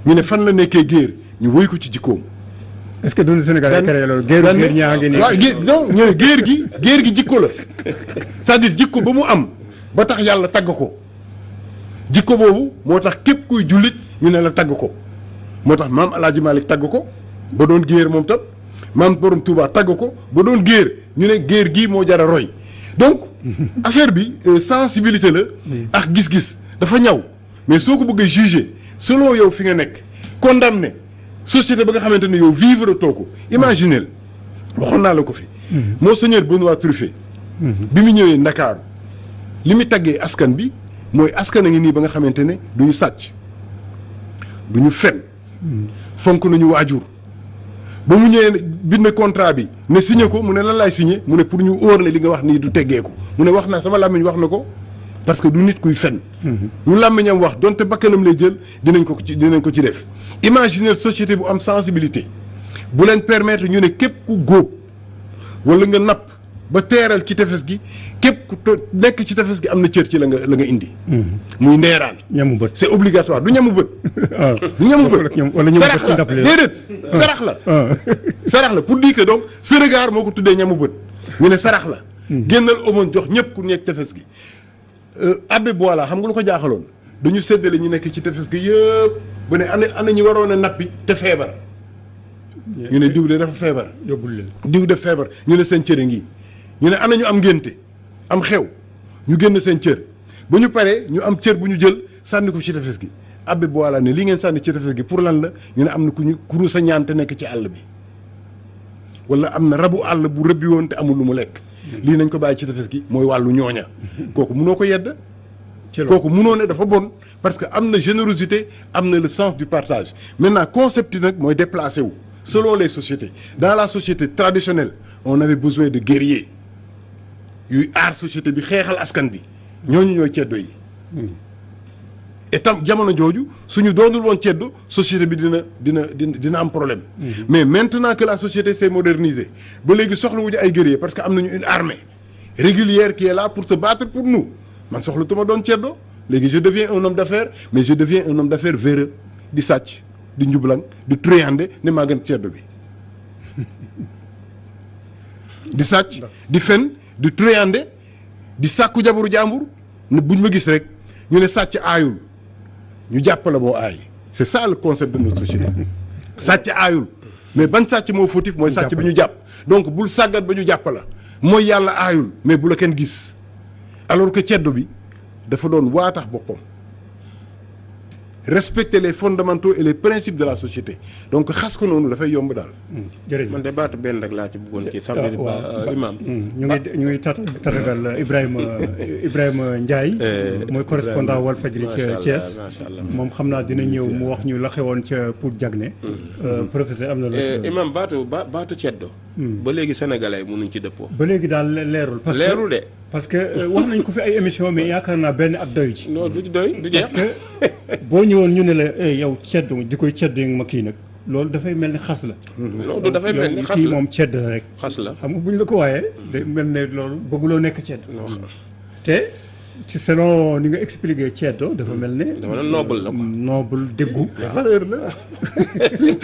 ñu ne fan la nekkee géer ñu woy ko ci jikkoom est-ce que duñu Sénégal créé loolu géer ñaa ngi nii. waaw non ñooy géer gi jikko la c'est-à-dire jikko ba mu am ba tax yàlla tagg ko jikko boobu moo tax képp kuy jullit ñu ne la tagg ko moo tax maam El Hadj Malick tagg ko ba doon géer moom tam maam Borom Touba tagg ko ba doon géer ñu ne géer gii moo jar a roy donc affaire bi sensibilité la ak gis-gis dafa ñaw mais soo ko bëgg a juger selon yow fi nga nekk condamné société ba nga xamante ne yow vivre too ko imaginez waxoon naa la ko fi Monseigneur Benoît Truffet bi mu ñëwee Ndakaaru li mu taggee askan bi mooy askan a ngi nii ba nga xamante ne du ñu sàcc du ñu fen fonk nañu waajur ba mu ñëwee bind contrat bi ne signé ko mu ne lan laay signé mu ne pour ñu óor ne li nga wax nii du teggeeku mu ne wax naa sama làmmiñ wax na ko parce que du nit kuy fen ñu làmmiñam wax donte bakkanam lay jël dinañ ko ci def imaginer société bu am sensibilité bu leen permettre ñu ne képp ku góob wala nga napp ba teeral ci tefes gi képp ku nekk ci tefes gi am na cër ci la nga indi muy ndeeraan ñamu bët c'est obligatoire du ñamu bët du ñamu bët sarax la déedéet sarax la sarax la pour dire que donc ce regard moo ko tuddee ñamu bët ñu ne sarax la génnal aumône jox ñëpp ku nekk tefes gi abbé Boila xam nga lu ko jaaxaloon dañu séddale ñu nekk ci tefes gi yëpp ba ne ana ñi waroon a nappi te feebar ñu ne diw de dafa feebar yóbbul leen diw def feebar ñu ne seen cër ngi ñu ne ana ñu am ngénte am xew ñu génn seen cër ba ñu paree ñu am cër bu ñu jël sànni ko ci tefes gi abbé Boila ne li ngeen sànni ci tefes gi pour lan la ñu ne am na ku sa ñaan te nekk ci àll bi wala am na rabu àll bu rëbbi woon te amul lu mu lekk lii nañ ko bàyyi ci tefes gi mooy wàllu ñooña kooku munoo ko yedd kooku munoo ne dafa bon parce que am na générosité am na le sens du partage maintenant concept yi nag mooy déplacé wu selon les sociétés dans la société traditionnelle on avait besoin de guerriers yuy aar société bi xeexal askan bi ñooñu ñooy ceddo yi et tam jamono jooju suñu doonul woon ceddo société bi dina am problème mais maintenant que la société s'est modernisée ba léegi soxlawuñu ay guerriers parce que am nañu une armée régulière qui est là pour se battre pour nous man soxlatuma doon ceddo léegi je deviens un homme d'affaires mais je deviens un homme d'affaires véreux di sàcc di njublang di truande ne maa gën ceddo bi di sàcc di fen di truande di sàkku jabaru jàmbur ne buñ ma gis rek ñu ne sàcc aayul ñu jàpp la boo aay c'est ça le concept de notre société sàcc aayul mais ban sàcc moo fautif mooy sàcc bi ñu jàpp donc bul sàggat ba ñu jàpp la mooy yàlla aayul mais bu la kenn gis alors que ceddo bi dafa doon waa tax boppam respecter les fondamentaux et les principes de la société donc xas ko noonu dafay yomb daal. jërëjëf man de baatu benn rek laa ci bëggoon ci samedi imam ñu ngi tatagal Ibrahima Ndiaye mooy correspondant Walfadjri ca Thiès moom xam naa dina ñëw mu wax ñu la xewoon ca pour Diagne professeur am na la imam baatu ceddo ba léegi sénégalais mënuñ ci dëppoo ba léegi daal leerul parce que wax nañ ko fi ay émission mais yaakaar naa benn at doyu ci non du doy du jeex parce que boo ñëwoon ñu ne la yow ceddo di koy ceddo yi ma kii nag loolu dafay mel ni xas la non du dafay mel ni xas la kii moom cedd la rek xas la xam nga buñ la ko waayee day mel ne loolu bëgguloo nekk cedd te ci selon ni nga expliqué ceddo dafa mel ne dafa noble la quoi noble déggu valeur la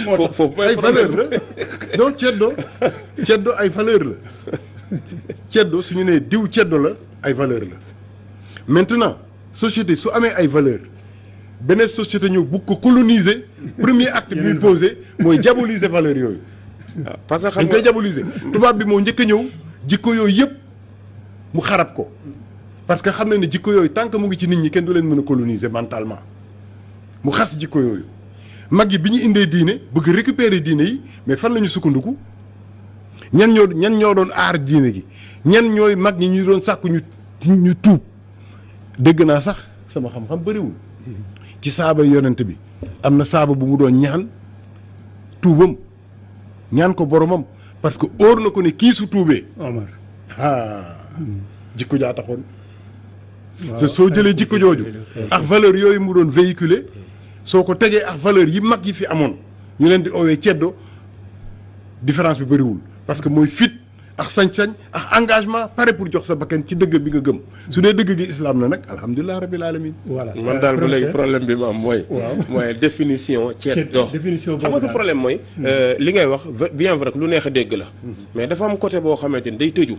moo tax foofu ay valeur la donc ceddo ay valeur la ceddo suñu nee diw ceddo la ay valeur la maintenant société su amee ay valeur beneen société ñëw bugg ko coloniser premier acte bi muy posé mooy diaboliser valeur yooyu parce que xam dañ koy diaboliser tubaab bi moo njëkk a ñëw jikko yooyu yëpp mu xarab ko parce que xam na ne jikko yooyu tant que mu ngi ci nit ñi kenn du leen mën a coloniser mentalement mu xas jikko yooyu mag yi bi ñu indee diine bëgg récupérer diine yi mais fan la ñu sukkandiku ñan ñoo doon aar diine gi ñan ñooy mag ñi ñu doon sàkku ñu tuub dégg naa sax sama xam-xam bëriwul ci saaba yonent bi am na saaba bu mu doon ñaan tuubam ñaan ko boromam parce que óor na ko ne kii su tuubee Omar jikko jaa taxoon soo jëlee jikko jooju ak valeur yooyu mu doon véhiculer soo ko tegee ak valeur yi mag yi fi amoon ñu leen di oowee ceddo différence bi bëriwul parce que mooy fit ak sañ-sañ ak engagement pare pour jox sa bakkan ci dëgg bi nga gëm su dee dëgg gi islam la nag alhamdulilah rabbil alamin. voilà man daal ba léegi problème bi ma am mooy. mooy définition ceddo. définition boobu xam nga sa problème mooy. li ngay wax bien vrai que lu neex a dégg la. mais dafa am côté boo xamante ni day tëju.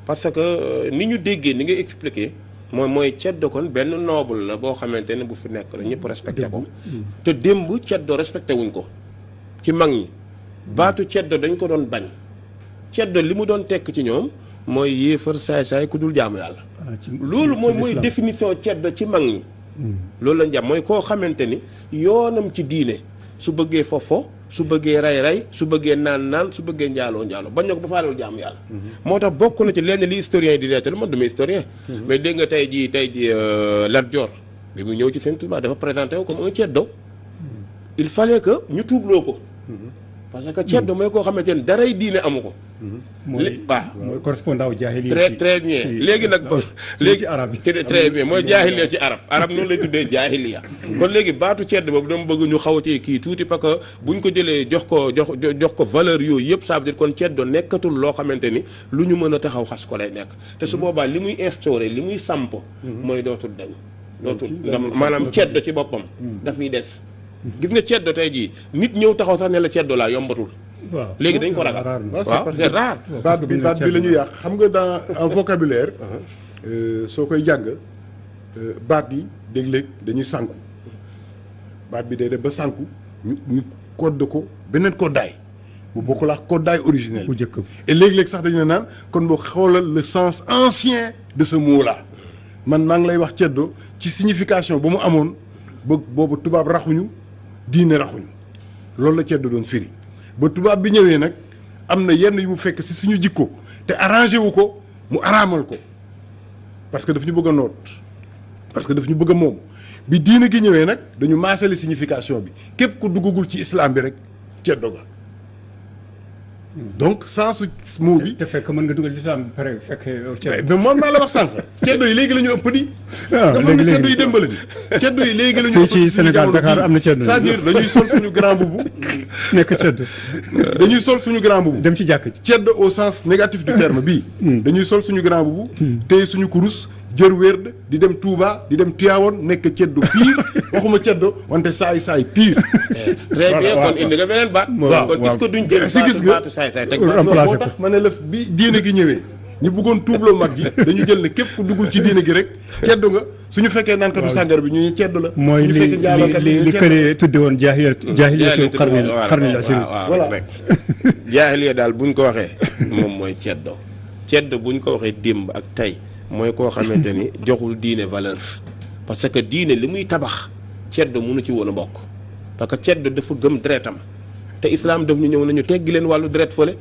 parce que ni ñu déggee ni ngay expliquer mooy ceddo kon benn noble la boo xamante ne bu fi nekk la ñëpp respecté ko. te démb ceddo respecté wuñ ko ci mag ñi. baatu ceddo dañ ko doon bañ. ceddo li mu doon tekk ci ñoom mooy yéefar saay-saay ku dul jaamu yàlla. loolu mooy définition ceddo ci mag ñi. loolu lañ jàpp mooy koo xamante ni yoonam ci diine su bëggee fofo su bëggee ray su bëggee naan su bëggee njaaloo bañ na ko ba faalewul jaamu yàlla. moo tax bokk na ci lenn li historien yi di nettali man dama historien. mais dégg nga tey jii Lat Dior bi mu ñëw ci Sëñ Tuubaa dafa présenté wu comme un ceddo. il fallait que ñu tuubloo ko. parce que ceddo mooy koo xamante ne daray diine amu ko. mooy correspondant wu jaahiliya très bien léegi nag léegi très bien mooy jaahiliya ci arab noonu lay tuddee jaahiliya kon léegi baatu ceddo boobu dama bëgg ñu xaw ci kii tuuti parce que buñ ko jëlee jox ko valeur yooyu yëpp ça veut dire kon ceddo nekkatul loo xamante ni lu ñu mën a taxaw xas ko lay nekk te su boobaa li muy instauré li muy samp mooy dootul dañ maanaam ceddo ci boppam dafay des gis nga ceddo tey jii nit ñëw taxaw sax ne la ceddo laa yombatul. waaw léegi dañ ko ragal. waaw c'est rare. baat bi la ñu yàq xam nga dans en vocabulaire. soo koy jàng baat yi léeg-léeg dañuy sànku baat bi day def ba sànku ñu code ko beneen koddaay bu bokkul ak koddaay originel. bu njëkk et léeg-léeg sax dañu naan kon boo xoolal le sens ancien de ce mot là man maa ngi lay wax ceddo ci signification ba mu amoon ba boobu tubaab raxuñu diine raxuñu loolu la ceddo doon firi. ba tubaab bi ñëwee nag am na yenn yu mu fekk ci suñu jikko te arrangé wu ko mu araamal ko parce que daf ñu bëgg a noot parce que daf ñu bëgg a moom bi diine gi ñëwee nag dañu maasale signification bi képp ku duggagul ci islam bi rek ceddo ga donc sensu mot bi. te fekk mën nga dugal islam bi pare fekk mais moom maa la wax sànq ceddo yi léegi la ñu ëpp di. waaw léegi léegi ceddo yi démbale bi. ceddo yi léegi la ñu ëpp fii ci Sénégal Dakar am na ceddo c'est-à-dire dañuy sol suñu grand boubou. nekk ceddo. dañuy sol suñu grand boubou. dem ci jàkk ci. ceddo au sens négatif du terme bii. dañuy sol suñu grand boubou. téye suñu kurus jër wérd di dem Touba di dem Tivaouane nekk ceddo pire waxuma ceddo wante saay pire. très bien kon indi nga beneen baat. waaw kon est-ce que duñ jël baatu saay-saay teg moo tax ma ne la bi diine gi ñëwee ñu bëggoon tuubloo mag ji dañu jël ne képp ku duggul ci diine gi rek ceddo nga suñu fekkee naankatu sàngar bi ñu ne ceddo la. mooy li kële tudde woon jaahiliyatu qarnil asiri. voilà jaahiliya daal buñ ko waxee moom mooy ceddo buñ ko waxee démb ak tey mooy koo xamante ni joxul diine valeur parce que diine li muy tabax ceddo mënu ci woon a bokk parce que ceddo dafa gëm deretam te islam daf ñu ñëw nañu teggi leen wàllu deret fële.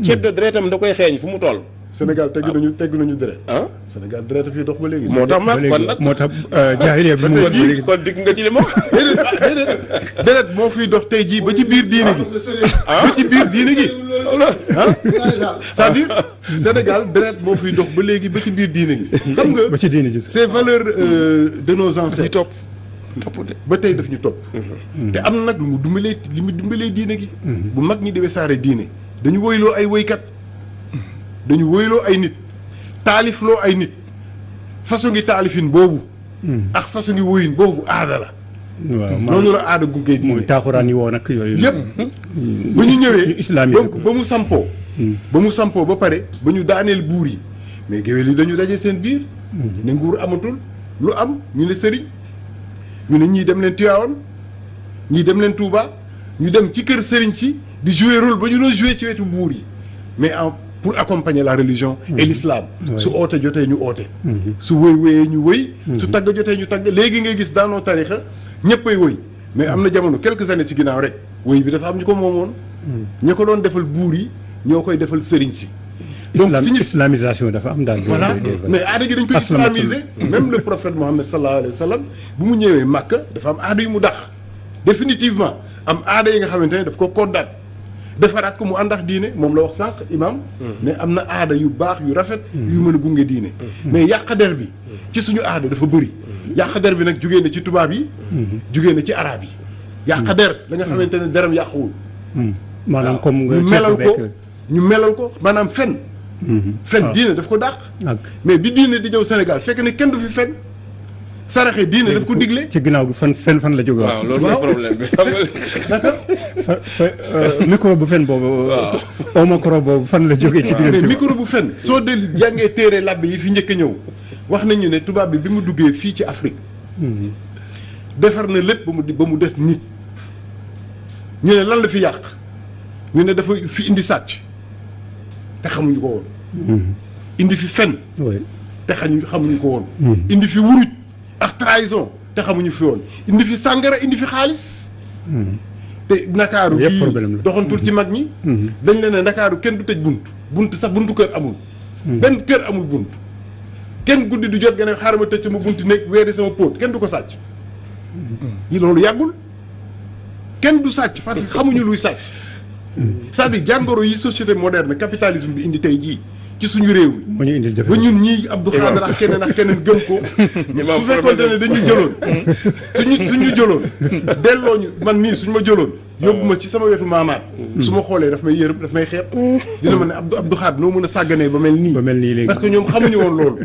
ceddo deretam da koy xeeñ fu mu toll. Sénégal tegg nañu deret. ah Sénégal deret fii dox ba léegi. moo tax ma kon nag moo tax jaahiliya bi mu léegi kon digg nga ci li ma. deret moo fiy dox tey jii ba ci biir diine gi. ba ci biir diine gi. c'est-à-dire Sénégal deret moo fiy dox ba léegi ba ci biir diine gi. xam nga ba ci diine ji. ces valeurs de nos ancêtres. ba tey daf ñu topp. te am na nag lu mu dimbalee diine gi. bu mag ñi di wesaare diine dañu woyloo ay woykat dañu woyloo ay nit taalifloo ay nit façon ngi taalifin boobu. ak façon ngi woyin boobu aada la. waaw noonu la aada guggee diine. mooy taaxuraan yi woon ak yooyu. yëpp ba ñu ñëwee islamisé ko ba mu sampoo. ba mu sampoo ba pare ba ñu daaneel buur yi mais géwél yi dañu daje seen biir. ne nguur amatul lu am ñu ne sëriñ. ñu ne ñii dem leen Tivaouane ñii dem leen Touba ñu dem ci kër sëriñ si di jouer rôle ba ñu doon jouer ci wetu buur yi mais pour accompagner la religion et l'islam su oote jotee ñu oote su wëy wëyee ñu wëy su tagg jotee ñu tagg léegi ngay gis daanoo tarixa ñëppay wëy mais am na jamono quelques années ci ginnaaw rek wëy bi dafa am ñu ko moomoon ñu ko doon defal buur yi ñoo koy defal sëriñ si donc islamisation dafa am daal. voilà mais aada gi dañ koy islamiser même le prophète Mohammed sallallahu alayhi wa sallam bu mu ñëwee Makka dafa am aada yu mu dax définitivement am aada yi nga xamante ne daf ko koddaat defaraat ko mu ànd ak diine moom la wax sànq imam mais am na aada yu baax yu rafet yu mën a gunge diine mais yàq der bi ci suñu aada dafa bëri yàq der bi nag jugee na ci tubaab yi jugee na ci araab yi yàq der la nga xamante ne deram yàquwul maanaam comme ñu melal ko maanaam fen fen diine daf ko dàq. mais bi diine di ñëw Sénégal fekk ne kenn du fi fen. saraxe diine daf ko digle. ci ginnaaw gi fan la jóge. waaw loolu mooy problème bi xam nga. micro bu fen boobu. waaw micro boobu fan la jógee. ci diggante mais micro bu fen soo dellu jàngee téere làbbe yi fi njëkk a ñëw wax nañu ne tubaab bi mu duggee fii ci Afrique. defar na lépp ba mu des nit. ñu ne lan la fi yàq ñu ne dafa fi indi sàcc te xamuñu ko woon. indi fi fen te xamuñu ko woon. indi fi wuruj ak trahison te xamuñu fi woon indi fi sàngara indi fi xaalis. te Ndakaaru bii doxantul ci mag ñi. dañ leen ne Ndakaaru kenn du tëj bunt sax buntu kër amul. benn kër amul bunt. kenn guddi du jot nga ne xaaral ma tëj sama buntu nekk weeri sama póot kenn du ko sàcc. yi loolu yàggul. kenn du sàcc parce que xamuñu luy sàcc. c'est-à-dire jàngoro yi société moderne capitalisme bi indi tey jii ci suñu réew mi. moo ñu indil jafe ba ñun ñii Abdou Khadre ak keneen gëm ko. su fekkoon ne dañu jëloon suñu jëloon delloo ñu man mii suñu ma jëloon. yóbbu ma ci sama wetu maamaat. su ma xoolee daf may yërëm daf may xeeb. dina ma ne Abdou Khadre noo mën a sàgganee ba mel nii. léegi parce que ñoom xamuñu woon loolu.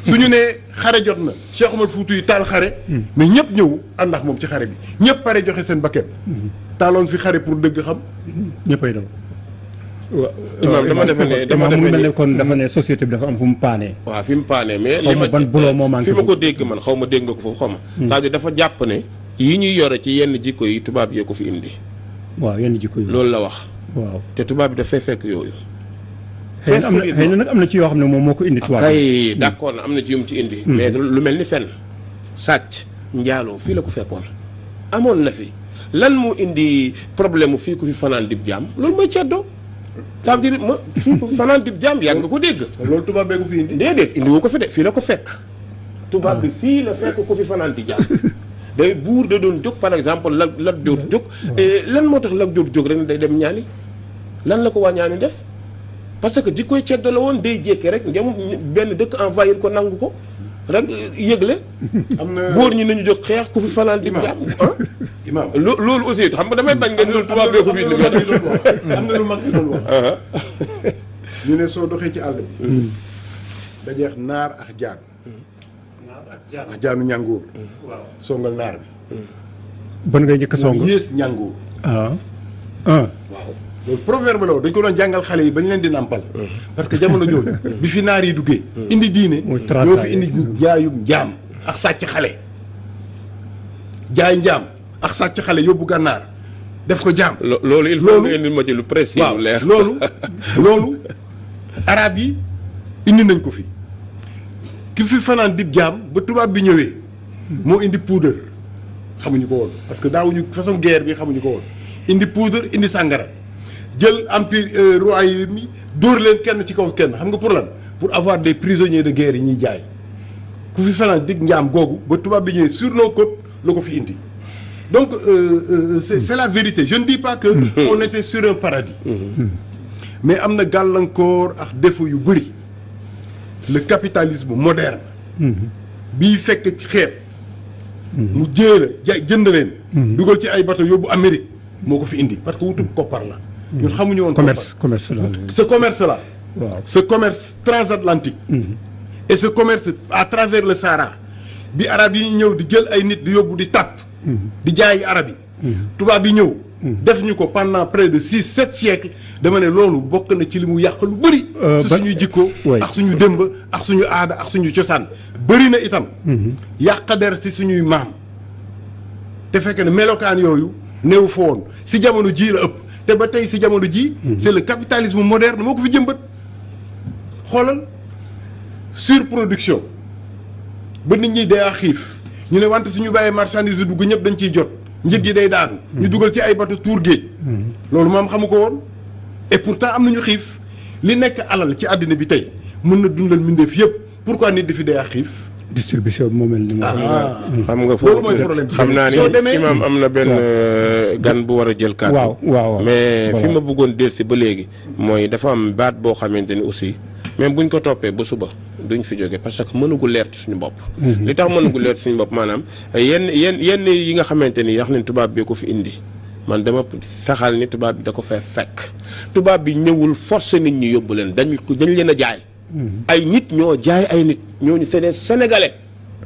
suñu nee xare jot na Cheikh Omar Fouti yi taal xare. mais ñëpp ñëw ànd ak moom ci xare bi ñëpp pare joxe seen bakkan. taaloon fi xare pour dëgg xam. ñëppay daw. Imaam dama defe ne kon dafa ne société bi dafa am fu mu paanee. waaw fi mu paanee mais. xaw ma ban buloo moo manqué fi ma ko dégg man xaw ma dégg nga ko foofu xaw ma. c'est-à-dire dafa jàpp ne. yi ñuy yore ci yenn jikko yi tubaab yee ko fi indi. waaw yenn jikko yi loolu la wax. waaw te tubaab bi dafay fekk yooyu. xëy na nag am na ci yoo xam ne moom moo ko indi. tubaab kay d'accord na am na ci yum ci indi. mais lu mel ni fen sàcc njaaloo fii la ko fekkoon. amoon na fi lan moo indi problème mu fii ku fi fanaan dib jaam loolu mooy ceddo. ça veut dire fii ku fi fanaan dib jaam yàgg nga ko dégg. loolu tubaab bee ko fi indi. déedéet indi woo ko fi de fii la ko fekk. tubaab bi fii la fekk ku fi fanaan di jaam. day buur da doon jóg par exemple Lat Joor jóg. lan moo tax Lat Joor jóg rek day dem ñaani lan la ko waa ñaani def. parce que jikkoy ceddo la woon day jékki rek njam benn dëkk envahir ko nangu ko rek yëgle. am na góor ñi nañu jóg xeex ku fi fanaan di jaam. imaam loolu aussi xam nga damay bañ ngeen loolu tubaab bee ko fi indi. am na lu mag doon wax. ñu ne soo doxee ci àll bi. dajeex naar ak jaan. ak jaanu ñàngoor. waaw songal naar bi. ban ngay njëkk a song. yées ñàngoor. waaw. loolu proverbe la woon dañ ko doon jàngal xale yi ba ñu leen di nàmpal. parce que jamono jooju. bi fi naar yi duggee. indi diine. ñoo fi indi jaayum njaam ak sàcc xale. jaay njaam ak sàcc xale yóbbu gànnaar def ko jaam. loolu il faut nga indi ma ci lu précis. waaw lu leer loolu arab yi indi nañ ko fi. ki fi fanaan dib jaam ba tubaab bi ñëwee. moo indi poudre xamuñu ko woon parce que daawuñu façon guerre bi xamuñu ko woon indi poudre indi sàngara. jël empire royaume yi dóor leen kenn ci kaw kenn xam nga pour lan pour avoir des prisonniers de guerre yi ñuy jaay ku fi fanaan dig njaam googu ba tubaab bi ñëwee sur nos côtes la ko fi indi donc c'est la vérité je ne dis pas que on était sur un paradis mais am na gàllankoor ak défaut yu bëri le capitalisme moderne bii fekk xeet mu jënd leen dugal ci ay bateau yóbbu Amérique moo ko fi indi parce que wutub koppar la ñun xamuñu woon commerce la ce commerce là. waaw ce commerce transatlantique. et ce commerce à travers le Sahara bi arab yi ñëw di jël ay nit di yóbbu di tàpp. di jaayi arab yi. tubaab yi ñëw. def ñu ko pendant près de 6-7 siècles dama ne loolu bokk na ci li mu yàq lu bëri. ci suñuy jikko. ak suñu démb ak suñu aada ak suñu cosaan. bëri na itam. yàq der ci suñuy maam. te fekk ne melokaan yooyu néew fa woon si jamono jii la ëpp. te ba tey si jamono ji c'est le capitalisme moderne moo ko fi jëmbat xoolal surproduction ba nit ñi day a xiif ñu ne wante suñu bàyyee marchandise bi dugg ñëpp dañ ciy jot njëg yi day daanu ñu dugal ci ay bateau tuur géej loolu moom xamu ko woon et pourtant am nañu xiif li nekk alal ci àddina bi tey mën na dundal mbindeef yëpp pourquoi nit di fi day a xiif distribution bi moo mel ni xam nga foofu xam naa ni imaam am na benn gan bu war a jël kàddu waaw mais fi ma bëggoon dellusi ba léegi mooy dafa am baat boo xamante ni aussi même buñ ko toppee ba suba duñ fi jóge parce que mënugul leer ci suñu bopp li tax mënugul leer ci suñu bopp maanaam yenn yi nga xamante ni yax leen tubaab bee ko fi indi man dama saxal ni tubaab bi da ko fay fekk tubaab bi ñëwul force nit ñi yóbbu leen dañ leen a jaay. ay nit ñoo jaay ay nit ñooñu c'est des sénégalais.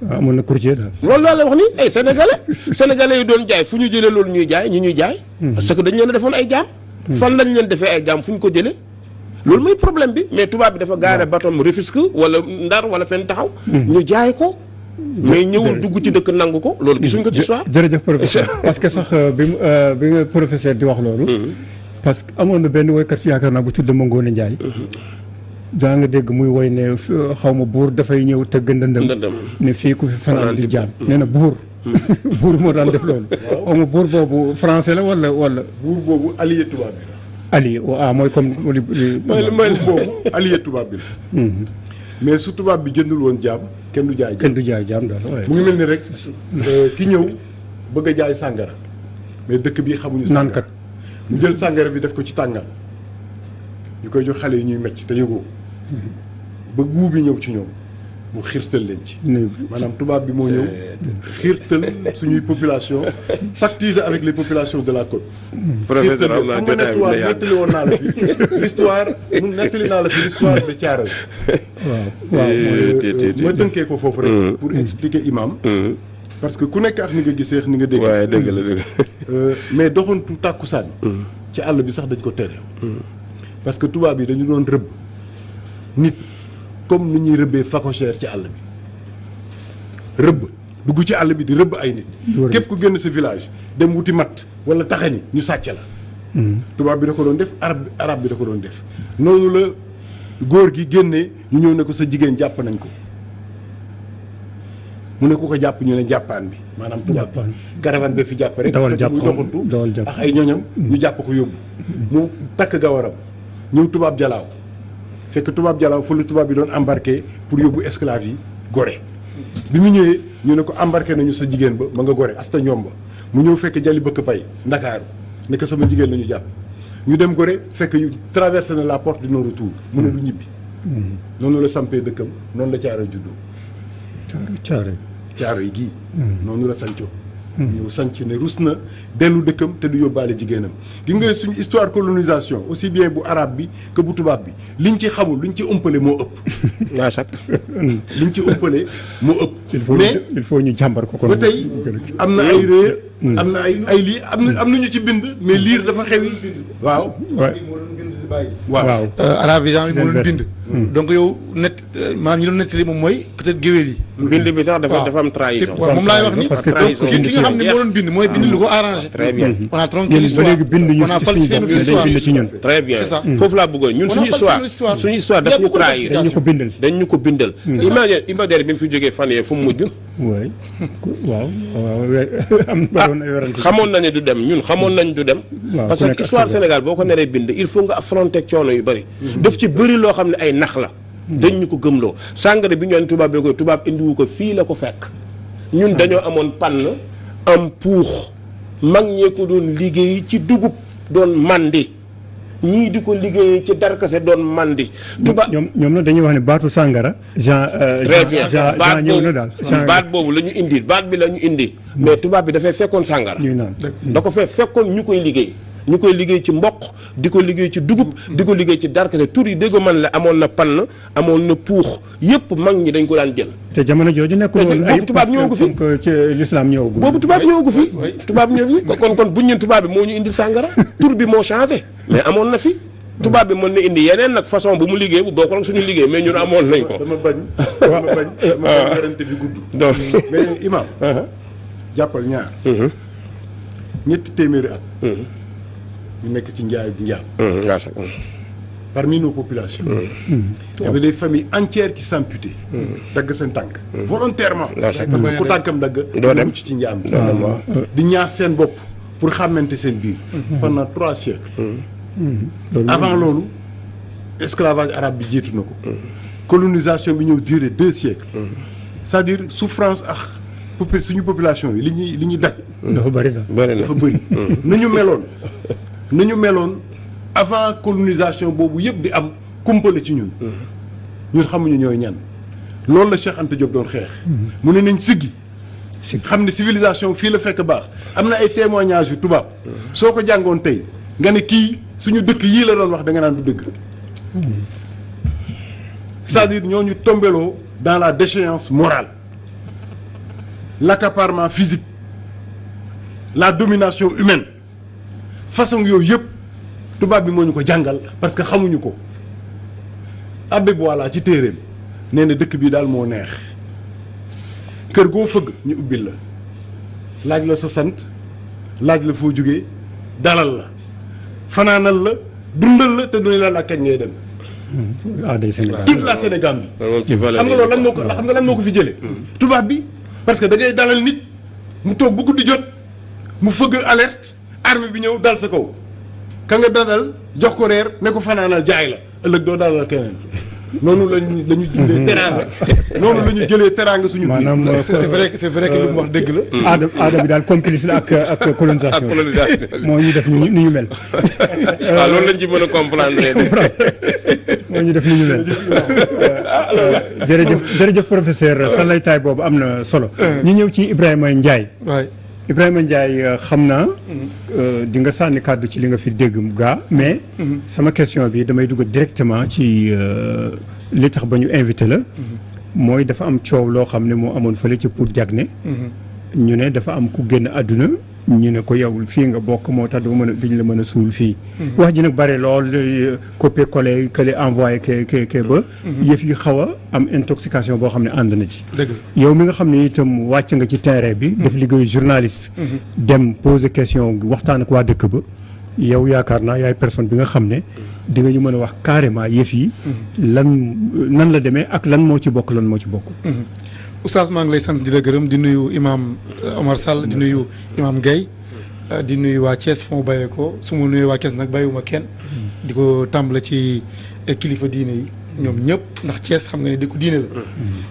amoon na courtier daal. loolu laa la wax ni ay sénégalais yi doon jaay fu ñu jëlee loolu ñuy jaay ñuy jaay. parce que dañ leen a defoon ay jaam. fan lañ leen defee ay jaam fu ñu ko jëlee. loolu mooy problème bi mais tubaab bi dafa gaare batom Rufisque wala Ndar wala fenn taxaw. ñu jaay ko. mais ñëwul dugg ci dëkk nangu ko loolu gisuñ ko ci histoire. jërëjëf professeur parce que sax bi nga professeur di wax loolu. parce que amoon na benn woykat fi yaakaar naa bu tudd Mangone Ndiaye. daa nga dégg muy woy ne xaw ma buur dafay ñëw tëgg ndëndëm ne fii ku fi fanaan di jaam nee na buur. buur moo daan def loolu. xaw ma buur boobu français la wala. buur boobu allié tubaab bi la. allié waaw mooy comme. mooy boobu allié tubaab bi la. mais su tubaab bi jëndul woon jaam kenn du jaay. kenn du jaay jaam daal mu ngi mel ni rek ki ñëw bëgg a jaay sàngara mais dëkk bi xamuñu. naankat mu jël sàngara bi def ko ci tàngal ñu koy jox xale yi ñuy mecc te yëgoo ba guu bi ñëw ci ñoom mu xiirtal leen ci. maanaam tubaab bi moo ñëw xiirtal suñuy population pactiser avec les populations de la côte. professeur am naa jotaay bi la nettali woon naa la fi l'histoire nettali naa la fi l'histoire de Thiaroye. waaw ma tënkee ko foofu rek. pour expliquer imam. parce que ku nekk ak ni nga gisee ni nga dégg. waaye dëgg la dëgg. mais doxantu tàkkusaan ci àll bi sax dañ ko tere. parce que tubaab yi dañu doon rëbb nit comme ni ñuy rëbbee phacochère ci àll bi rëbb dugg ci àll bi di rëbb ay nit. képp ku génn sa village dem wuti matt wala taxani ñu sàcc la. tubaab bi da ko doon def arab bi da ko doon def noonu la góor gi génnee ñu ñëw ne ko sa jigéen jàpp nañ ko mu ne ku ko jàpp ñu ne jàppaan bi maanaam tubaab bi caravane bi fi jàpp rek dawal jàpp muy doxantu ak ay ñoñam ñu jàpp ko yóbbu mu takk gawaram ñëw tubaab jalaaw fekk tubaab jalaaw fa la tubaab bi doon embarqué pour yóbbu esclave yi Gorée bi mu ñëwee ñu ne ko embarqué nañu sa jigéen ba ma nga Gorée asta ñoom ba mu ñëw fekk jali bëkk pay Ndakaaru ne ko sama jigéen la ñu jàpp ñu dem Gorée fekk yu traversé na la porte du non retour mu ne du ñibbi noonu la sampee dëkkam noonu la Thiaroye juddoo Thiaroye gii noonu la sancoo ñëw sanc ne rus na dellu dëkkam te du yóbbaale jigéenam gi nga suñu histoire colonisation aussi bien bu arabe bi que bu tubaab bi liñ ci xamul luñ ci ëmpale moo ëpp waa sax liñ ci ëmpale moo ëpp mais il faut ñu jàmbar ko kon ba tey am na ay réer am na ay lii am na ñu ci bind mais liir dafa xewi waaw waaw arabisant bi moo doon bind donc yow maanaam ñi doon nettali moom mooy peut-être géwél yi bind bi sax dafa am trahison. waaw moom laay wax ni parce que ki nga xam ne moo doon bind mooy bind lu ko arrangé. très bien on a tronqué l'histoire on a falsifié notre histoire ci ñun très bien c'est ça foofu laa bëggoon ñun suñu histoire daf ñu trahir dañ ñu ko bindal dañ ñu ko bindal. imagine bi mu fi jógee fan yee fu mu mujj. waay waaw am baroon ay werante xamoon nañu du dem ñun xamoon nañ du dem. parce que histoire Sénégal boo ko neree bind il faut nga affronter coono yu bëri. daf ci bëri loo xam ne ay nax la. dañ ñu ko gëmloo sàngara bi ñu andi tubaab bi ko tubaab indiwu ko fii la ko fekk ñun dañoo amoon pann am puux mag ñee ko doon liggéey ci dugub doon mandi ñii di ko liggéey ci darkase doon mandi. tubaab ñoom nag dañuy wax ne baatu sàngara. très bien Jean ñëw na daal. baat boobu la ñu indi baat bi la ñu indi. mais tubaab bi dafay fekkoon sàngara. ñuy naan da ko fee fekkoon ñu koy liggéey. ñu koy liggéey ci mboq di ko liggéey ci dugub di ko liggéey ci darkase tur yi dégg man la amoon na pann amoon na puux yëpp mag ñi dañ ko daan jël. te jamono jooju nekkul woon ay tubaab ñëwagu fi ci l'islam ñëwagu boobu tubaab ñëwagu fi tubaab ñëw fi kon buñ ñun tubaab bi moo ñu indi sàngara tur bi moo changé mais amoon na fi tubaab bi mën na indi yeneen nag façon bu mu liggéey bu bokkul ak suñu liggéey mais ñun amoon nañ ko. dama bañ werante bi gudd. donc mais imam jàppal ñaar ñetti téeméeri at ñu nekk ci njaay bi njaam parmi nos populations il y avait des familles entières qui s'amputaient dagg seen tànk volontairement ku tànkam dagg doo dem ci njaam di ñaas seen bopp pour xàmmante seen biir pendant 3 siècles avant loolu esclavage arabe bi jiitu na ko colonisation bi ñëw duré 2 siècles c'est-à-dire souffrance ak suñu population bi li ñuy daj dafa bëri dafa bëri nañu meloon avant colonisation boobu yëpp di am kumpale ci ñun xamuñu ñooy ñan loolu la Cheikh Anta Diop doon xeex mu ne nañ siggi xam ne civilisation fii la fekk baax am na ay témoignages yu tubaab soo ko jàngoon tey nga ne kii suñu dëkk yii la doon wax da nga naan du dëgg c'est-à-dire ñooñu tombeloo dans la déchéance morale l'accaparement physique la domination humaine façon yooyu yëpp tubaab bi moo ñu ko jàngal parce que xamuñu ko Abbé Boilat ci téeréem nee na dëkk bi daal moo neex kër goo fëgg ñu ubbil la laaj la sa sant laaj la foo jógee dalal la fanaanal la dundal la te duñu la kañ ngay dem. toute la Sénégal bi. xam nga loolu lan moo ko fi jëlee. tubaab bi parce que da ngay dalal nit mu toog bu guddi jot mu fëgg alerte armée bi ñëw dal sa kaw ka nga dalal jox ko reer ne ko fanaanal jaay la ëllëg doo dalal keneen. noonu lañu jëlee teraanga noonu la ñu jëlee teraanga suñu biir. maanaam c'est vrai que li mu wax dëgg la. aada bi daal complice la ak colonisation. moo ñu def ni ñu mel. waaw loolu lañ ci mën a comprendre. moo ñu def ni ñu mel. jërëjëf professeur sa laytaay boobu am na solo. ñu ñëw ci Ibrahima Ndiaye. waay Ibrahima Ndiaye xam naa. di nga sànni kàddu ci li nga fi dégg gaa mais. sama question bi damay dugg directement ci li tax ba ñu invité la. mooy dafa am coow loo xam ne moo amoon fële ci pour Diagne. ñu ne dafa am ku génn àdduna. ñu ne ko yow fii nga bokk moo tax duñ la mën a suul fii. wax ji nag bare lool copier coller que envoyé ke ba. yëf yi xaw a am intoxication boo xam ne ànd na ci. dëgg yow mi nga xam ne itam wàcc nga ci terrain bi. def liggéeyu journaliste. dem poser question waxtaan ak waa dëkk ba. yow yaakaar naa yaay personne bi nga xam ne. di nga ñu mën a wax carrément yëf yi. nan la demee ak lan moo ci bokk lan moo ci bokk. Oustaz maa ngi lay sant di la gërëm di nuyu imam Omar Sall di nuyu imam Guèye di nuyu waa Thiès fu mu bàyyee ko su ma nuyee waa Thiès nag bàyyiwuma kenn di ko tàmbale ci kilifa diine yi ñoom ñëpp ndax Thiès xam nga ne dëkku diine la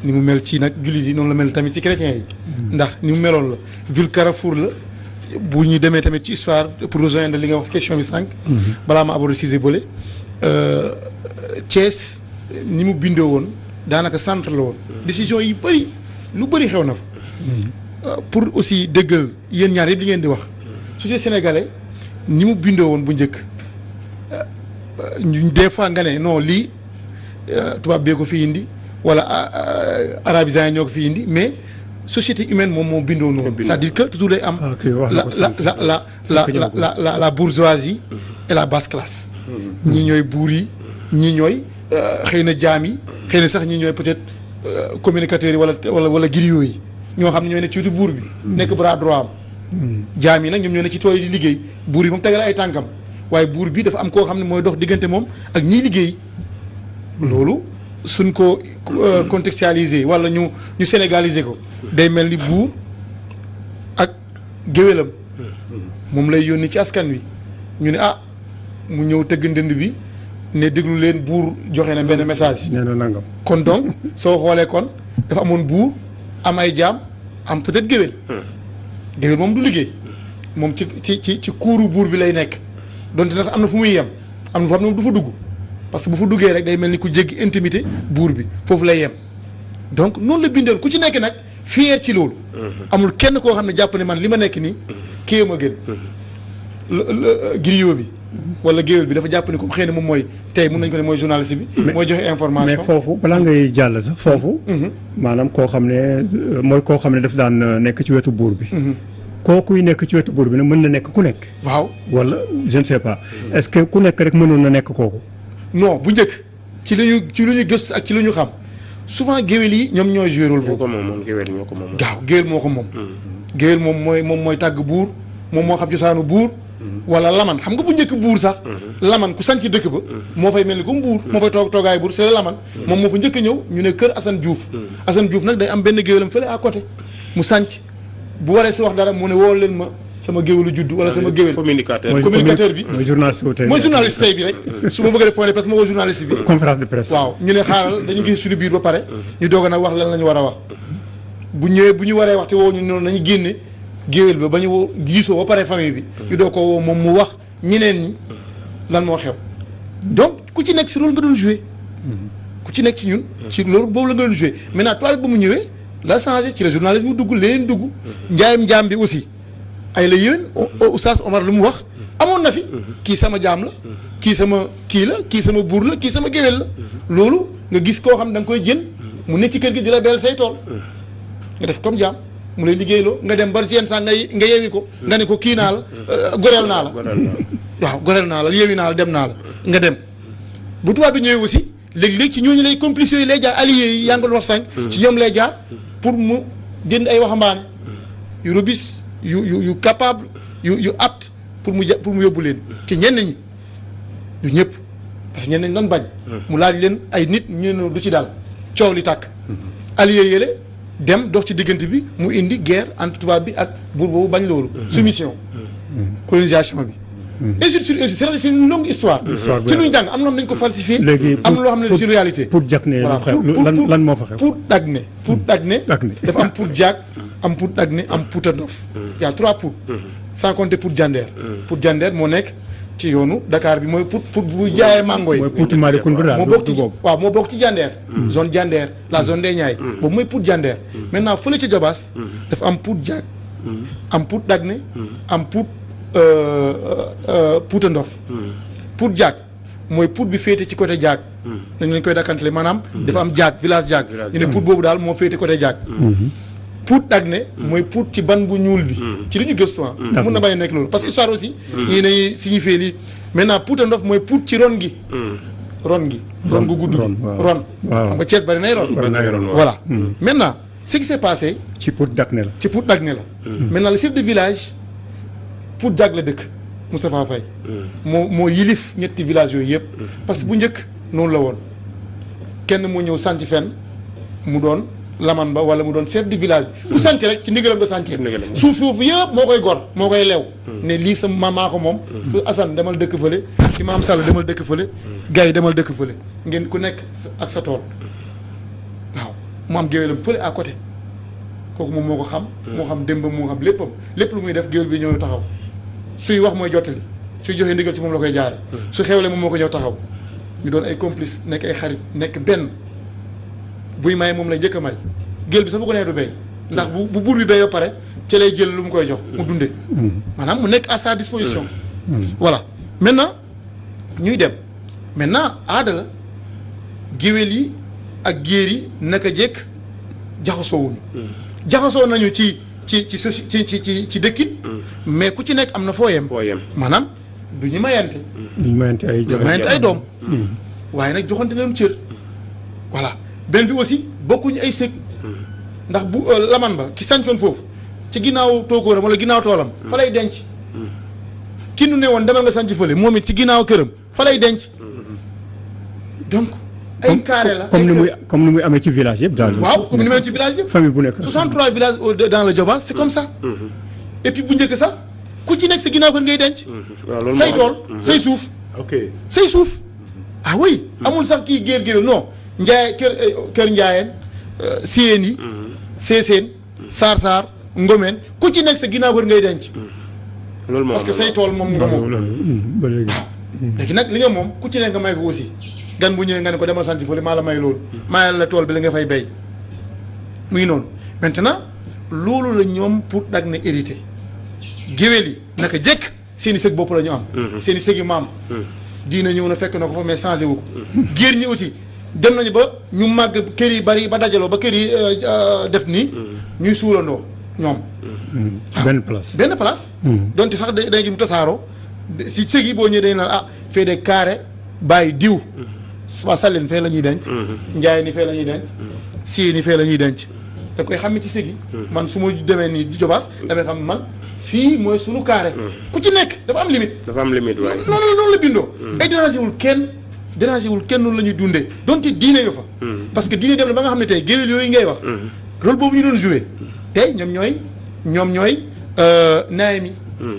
ni mu mel ci nag jullit yi noonu la mel tamit ci chrétiens yi ndax ni mu meloon la ville Carrefour la bu ñu demee tamit ci histoire pour rejoindre li nga wax question bi sànq balaa ma aborder sujet bële Thiès ni mu bindoo woon daanaka centre la woon décision yi bëri lu bëri xew na fa pour aussi dëggal yéen ñaar yëpp li ngeen di wax société sénégalais ni mu bindoo woon bu njëkk des fois nga ne non lii tubaab bee ko fi indi wala arabisants yi ñoo ko fi indi mais société humaine moom moo bindoo noonu c'est-à-dire que toujours day am la bourgeoisie et la basse classe ñii ñooy buur yi ñii ñooy xëy na jaam yi xëy na sax ñii ñooy peut-être communicateurs yi wala griots yi ñoo xam ne ñooy nekk ci wetu buur bi nekk bras droit am jaam yi nag ñoom ñoo nekk ci tool yi di liggéey buur bi moom tegal ay tànkam waaye buur bi dafa am koo xam ne mooy dox diggante moom ak ñiy liggéey loolu suñ ko contextualiser wala ñu sénégaliser ko day mel ni buur ak géwélam moom lay yónni ci askan wi ñu ne ah mu ñëw tëgg ndënd bi ne déglu leen buur joxe na benn message. nee na nangam. kon donc soo xoolee kon dafa amoon buur am ay jaam am peut-être géwél. géwél moom du liggéey. moom ci kuuru buur bi lay nekk. donte nag am na fu muy yem am na fu am du fa dugg parce que bu fa duggee rek day mel ni ku jéggi intimité buur bi foofu lay yem. donc noonu la bindoon ku ci nekk nag fier ci loolu. amul kenn koo xam ne jàpp ne man li ma nekk nii kii ma gën. griot bi. wala géwél bi dafa jàpp ni comme xëy na moom mooy tey mun nañu ko ne mooy journaliste bi. mooy joxe information mais foofu balaa ngay jàll sax foofu. maanaam koo xam ne mooy koo xam ne daf daan nekk ci wetu buur bi. kookuy nekk ci wetu buur bi nag mën na nekk ku nekk. waaw wala je ne sais pas. est-ce que ku nekk rek mënoon na nekk kooku. non bu njëkk ci lu ñu gëstu ak ci lu ñu xam souvent géwél yi ñoom ñooy joué rôle boobu. géwél ñoo ko moom. gaaw géwél moo ko moom. géwél moom mooy tàgg buur moom moo xam cosaanu buur. wala laman xam nga bu njëkk buur sax laman ku sanc dëkk ba moo fay mel ni comme buur moo fay toogaay buur c'est laman moom moo fa njëkk a ñëw ñu ne kër Assane Diouf Assane Diouf nag day am benn géwélam fële à côté mu sanc bu waree su wax dara mu ne woo leen ma sama géwélu judd wala sama géwél communicateur bi mooy journaliste tey bi rek su ma bëgg a def point de presse ma woo journaliste bi conférence de presse waaw ñu ne xaaral dañu gis suñu biir ba pare ñu doog a nag wax lan la ñu war a wax bu ñëwee bu ñu waree wax te woo ñu noonu nañu génne géwél ba ñu woo giisoo ba pare famille bi ñu doo ko woo moom mu wax ñeneen ñi lan moo xew donc ku ci nekk si loolu nga doon joué ku ci nekk ci ñun ci loolu boobu la nga doon joué maintenant toile ba mu ñëwee la changé ci la journalisme mu dugg leneen dugg. njaayam njaam bi aussi ay la yéen Oustaz Omar lu mu wax amoon na fi. kii sama jaam la. kii sama kii la kii sama buur la kii sama géwél la. loolu nga gis koo xam da nga koy jël mu nekk ci kër gi di la beel say tool. nga def comme jaam mu lay liggéeyloo nga dem ba seen sax nga yeewi ko. nga ne ko kii naa la goreel naa la. waaw goreel naa la yeewi naa la dem naa la nga dem. bu tubaab bi ñëwee aussi léegi-léegi ci ñooñu lay complices yooyu lay jaar alliés yi yaa ngi doon wax sànq. ci ñoom lay jaar pour mu jënd ay waxambaane yu robuste yu capable yu apte pour mu yóbbu leen ci ñenn ñi du ñëpp parce que ñenn ñi doon bañ. mu laaj leen ay nit ñu ne du ci daal coow li tàkk. alliés yële dem dox ci diggante bi mu indi guerre entre tubaab bi ak buur boobu bañ loolu. soumission colonisation bi. ainsi de suite c'est une longue histoire. ci lu ñu jàng am na nañ ko falsifié. léegi am na loo xam ne c'est une réalité. pour jag ne lan moo fa xew. pour Dagné dafa am pour jag am pour Dagné am Pout Ndof. y a 3 Pout. sans compter Pout Diender. Pout Diender moo nekk ci yoonu Dakar bi mooy Pout bu jaayee mango yi. mooy Pout Malicounda moo bokk ci waaw moo bokk ci Diender. zone Diender la zone des Niayes. boobu mooy Pout Diender. maintenant fële ci Jobaas. dafa am Pout jag am Pout Dagné am Pout. Pout Ndof. Pout Diag mooy Pout bi féete ci côté Diag. dañ koy dakkantele maanaam. dafa am Diag village Diag. ñu ne Pout boobu daal moo féete côté Diag. Pout Dagné mooy Pout ci ban bu ñuul bi. ci li ñu gëstu mun na bàyyi nekk loolu parce que histoire aussi. yii nay signifié lii maintenant Pout Ndof mooy Pout ci ron gi. ron gu gudd. ron xam nga Thiès bari nay ron. voilà maintenant ce qui s'est passé. ci Pout Dagné la. Maintenant le chef de village. Pout Diag la dëkk Moustapha Faye moo yilif ñetti village yooyu yëpp parce que bu njëkk noonu la woon kenn mu ñëw sànc fenn mu doon laman ba wala mu doon chef de village bi bu sànc rek ci ndigalam da sàncee suuf yëpp moo koy gor moo koy leew ne lii sa maa ko moom Assane demal dëkk fële Imam Sall demal dëkk fële Gaye demal dëkk fële ngeen ku nekk ak sa tool waaw mu am géwélam fële à côté kooku moom moo ko xam moo xam démbam moo xam léppam lépp lu muy def géwél bi ñëw taxaw suy wax mooy jottali suy joxee ndigal ci moom la koy jaare su xewle moom moo ko ñëw taxaw ñu doon ay complice nekk ay xarit nekk benn buy may moom lay njëkk a may géwél bi sax bu ko nee du béy ndax bu buur bi béy ba pare ci lay jël lu mu koy jox mu dunde maanaam mu nekk à sa disposition voilà maintenant ñuy dem maintenant aada la géwél yi ak géer yi naka jekk jaxasoowuñu jaxasoo nañu ci dëkkin mais ku ci nekk am na foo yem maanaam du ñu mayante ay doom waaye nag joxante leen cër voilà benn bi aussi bokkuñu ay sëg ndax bu laman ba ki sancoon foofu ci ginnaaw tookóoram wala ginnaaw toolam fa lay denc ki nu ne woon demal nga sanc fële moom it ci ginnaaw këram fa lay denc donc ay carré la comme ni muy amee ci village yëpp daal. waaw comme ni muy amee ci village yëpp. famille bu nekk 63 villages dans le Diobass c'est comme ça. et puis bu njëkk sax ku ci nekk sa ginnaaw kër ngay denc. say tool say suuf. say suuf. ah oui amul sax kii géer non Ndiaye kër Ndiayeen Siyeen yi. Seeseen Saar Ngomeen ku ci nekk sa ginnaaw kër ngay denc. loolu parce que say tool moom nga moom. léegi nag li nga moom ku ci nekk nga may ko aussi. gan bu ñëwee nga ne ko demal sant fële maa la may loolu maa la tool bi la nga fay bay mu ngi noonu maintenant loolu la ñoom Pout Dagné hérité géwél yi naka jekk seen i sëg bopp la ñu am seen i sëg yu maam diina ñëw na fekk na ko fa mais changé wu ko géer ñi aussi dem nañu ba ñu màgg kër yi bari ba dajaloo ba kër yi def nii ñuy suulandoo ñoom benn place donte sax da ngi mu tasaaroo ci sëg yi boo ñëwee dañu naan fee de carré bàyyi diw waa Salleen fee la ñuy denc Njaay ni fee la ñuy denc Siyee ni fee la ñuy denc da koy xam ne ci sëgi man su ma demee nii di Jobaas damay xam man fii mooy sunu carré ku ci nekk dafa am limite waaye noonu la bindoo ay dérangé wul kenn noonu la ñuy dundee donte diine nga fa parce que diine dem na ba nga xam ne tey géwél yooyu ngay wax rôle boobu ñu doon joué tey ñoom ñooy naay mi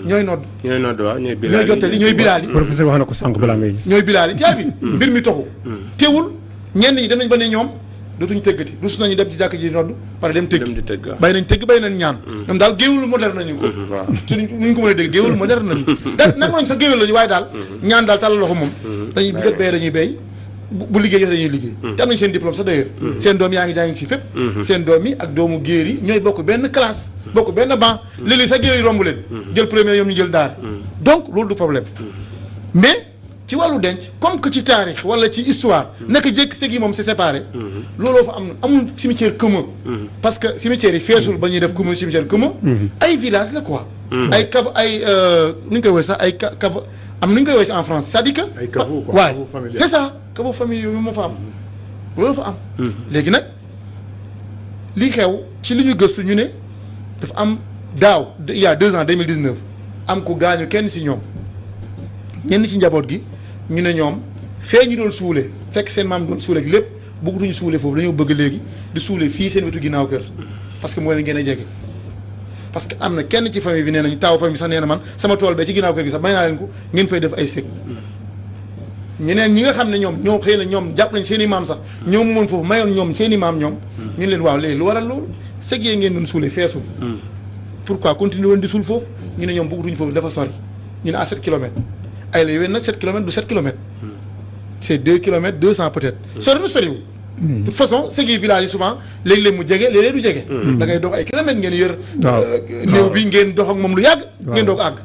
ñooy nodd waaw ñooy jottali ñooy bilaali professeur wax na ko sànq balaa ngay ñooy bilaali caabi mbir mi toxu teewul ñenn ñi dem nañ ba ne ñoom dootuñu tëggati rus nañu dem ci jàkk ji nodd pare dem tëgg bay nañ tëgg bay nañ ñaan ñoom daal géewul moderne nañu ko te nuñ ko mën a dégg géewul moderne nañu daal nag nañ sax géewal lañu waaye daal ñaan daal tàllal loxo moom dañuy bu jot bay dañuy bay bu liggéey jotee dañuy liggéey. te am nañ seen diplôme sax d'ailleurs. seen doom yaa ngi jàng ci fépp. seen doom yi ak doomu géer yi ñooy bokk benn classe. bokk benn banc léeg-léeg sax géer yi romb leen. jël premier ñoom ñu jël daar. donc loolu du problème mais ci wàllu denc comme que ci taarix wala ci histoire. naka jëkk sëg yi moom c'est séparé. looloo fa am amul cimetière commun. parce que cimetière yi feesul ba ñuy def commun cimetière commun. ay village la quoi. ay cave ay nu ñu koy woowee sax ay cave am nu ñu koy woowee en France c'est-à-dire que. ay caveau quoi waaw c'est ça caveau familial yooyu moo fa am. loolu fa am. léegi nag li xew ci li ñu gëstu ñu ne dafa am daaw il y a 2 ans 2019 am ku gaañu kenn si ñoom ñenn ci njaboot gi ñu ne ñoom fee ñu doon suule fekk seen maam doon suule ak lépp bëggatuñu suule foofu dañoo bëgg léegi di suule fii seen wetu ginnaaw kër parce que moo leen gën a jege. parce que am na kenn ci famille bi nee nañu taaw famille bi sax nee na man sama tool bee ci ginnaaw kër gi sax may naa leen ko ngeen fay def ay sëg ñeneen ñi nga xam ne ñoo xëy na ñoom jàpp nañ seen i maam sax ñoo mu mën foofu mayoon ñoom seen i maam ñoom ñu leen waaw léegi lu waral loolu sëg yee ngeen doon suule feesul pourquoi continuer woon di suul foofu ñu ne ñoom bëggatuñu foofu dafa sori ñu ne à 7 kilomètres ay la yowén nag 7 kilomètres du 7 kilomètres c'est 2 kilomètres 200 peut-être sori na soriwul de toute façon sëg yi village yi souvent léeg-léeg mu jege léeg-léeg du jege da ngay dox ay kilomètres ngeen yor néew bi ngeen dox ak moom lu yàgg ngeen doog àgg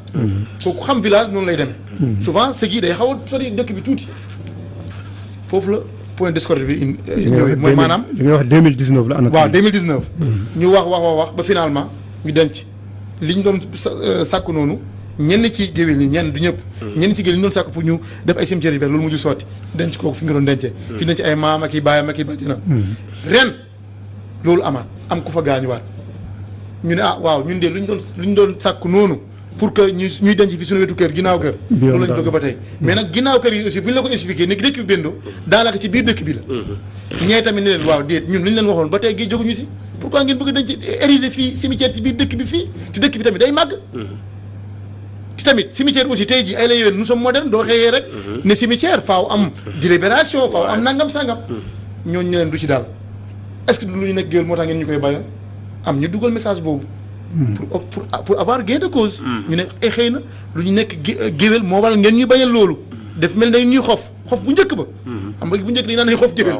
kooku xam village noonu lay demee souvent sëg yi day xaw a sori dëkk bi tuuti foofu la point discorde bi ñëwee mooy maanaam li ngay wax 2019 la waaw 2019 ñu wax ba finalement ñu denc li ñu doon sàkku noonu ñenn ci géwél ñi ñenn du ñëpp ñenn ci géwél ñu doon sàkku pour ñu def ay cimetière yu bees loolu mujj sotti denc kooku fi nga doon dencee fi denc ay maam ak i baayam ak i bàjjanam ren loolu amaat am ku fa gaañuwaat ñu ne waaw ñun de lu ñu doon sàkku noonu pour que ñuy denc fi suñu wetu kër ginnaaw kër loolu lañ bëgg ba tey mais nag ginnaaw kër yi aussi bu ñu la ko expliqué ni dëkk bi bindoo daanaka ci biir dëkk bi la ñee tamit ne leen waaw déet ñun lu ñu leen waxoon ba tey gi jóguñu si pourquoi ngeen bëgg denc ériger fii cimetière ci biir dëkk bi fii ci dëkk bi tamit day màgg ci tamit cimetière aussi tey jii ay la yowén nous sommes modernes doo xëyee rek ne cimetière faaw am délibération faaw am nangam sangam ñooñu ne leen du ci daal est-ce que du lu ñu nekk géwél moo tax ngeen ñu koy bàyyal am ñu dugal message boobu pour avoir gain de cause ñu ne xëy na lu ñu nekk géwél moo waral ngeen ñu bañal loolu def mel na ñuy xof bu njëkk ba xam nga bu njëkk dañu naan ay xof géwél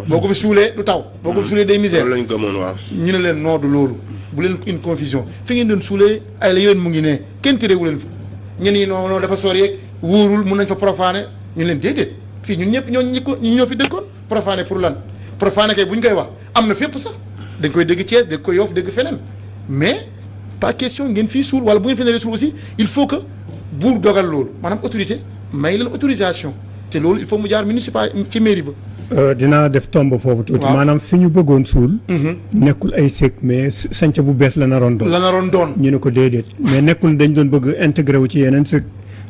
boo ko fi suulee du taw boo ko fi suulee day misère lañ gëmoon waaw ñu ne leen noodu loolu bu leen une confusion fi ngeen doon suulee ay la yowén mu ngi ne kenn téréwu leen fi ñen yi non dafa sori yeeg wóorul mun nañ fa profaner ñu leen déedéet fii ñun ñëpp ñoo fi dëkkoon profaner pour lan profaner kay bu ñu koy wax am na fépp sax dañ koy dégg Thiès dégg ko Yoff dégg feneen mais pas question ngeen fii suul wala bu ngeen fi naree suul aussi il faut que buur dogal loolu maanaam autorité may leen autorisation te loolu il faut mu jaar municipal ci mairie ba dinaa def tomb foofu tuuti maanaam fi ñu bëggoon suul nekkul ay sëg mais sanc bu bees la naroon doon ñu ne ko déedéet mais nekkul dañ doon bëgg intégré wu ci yeneen sëg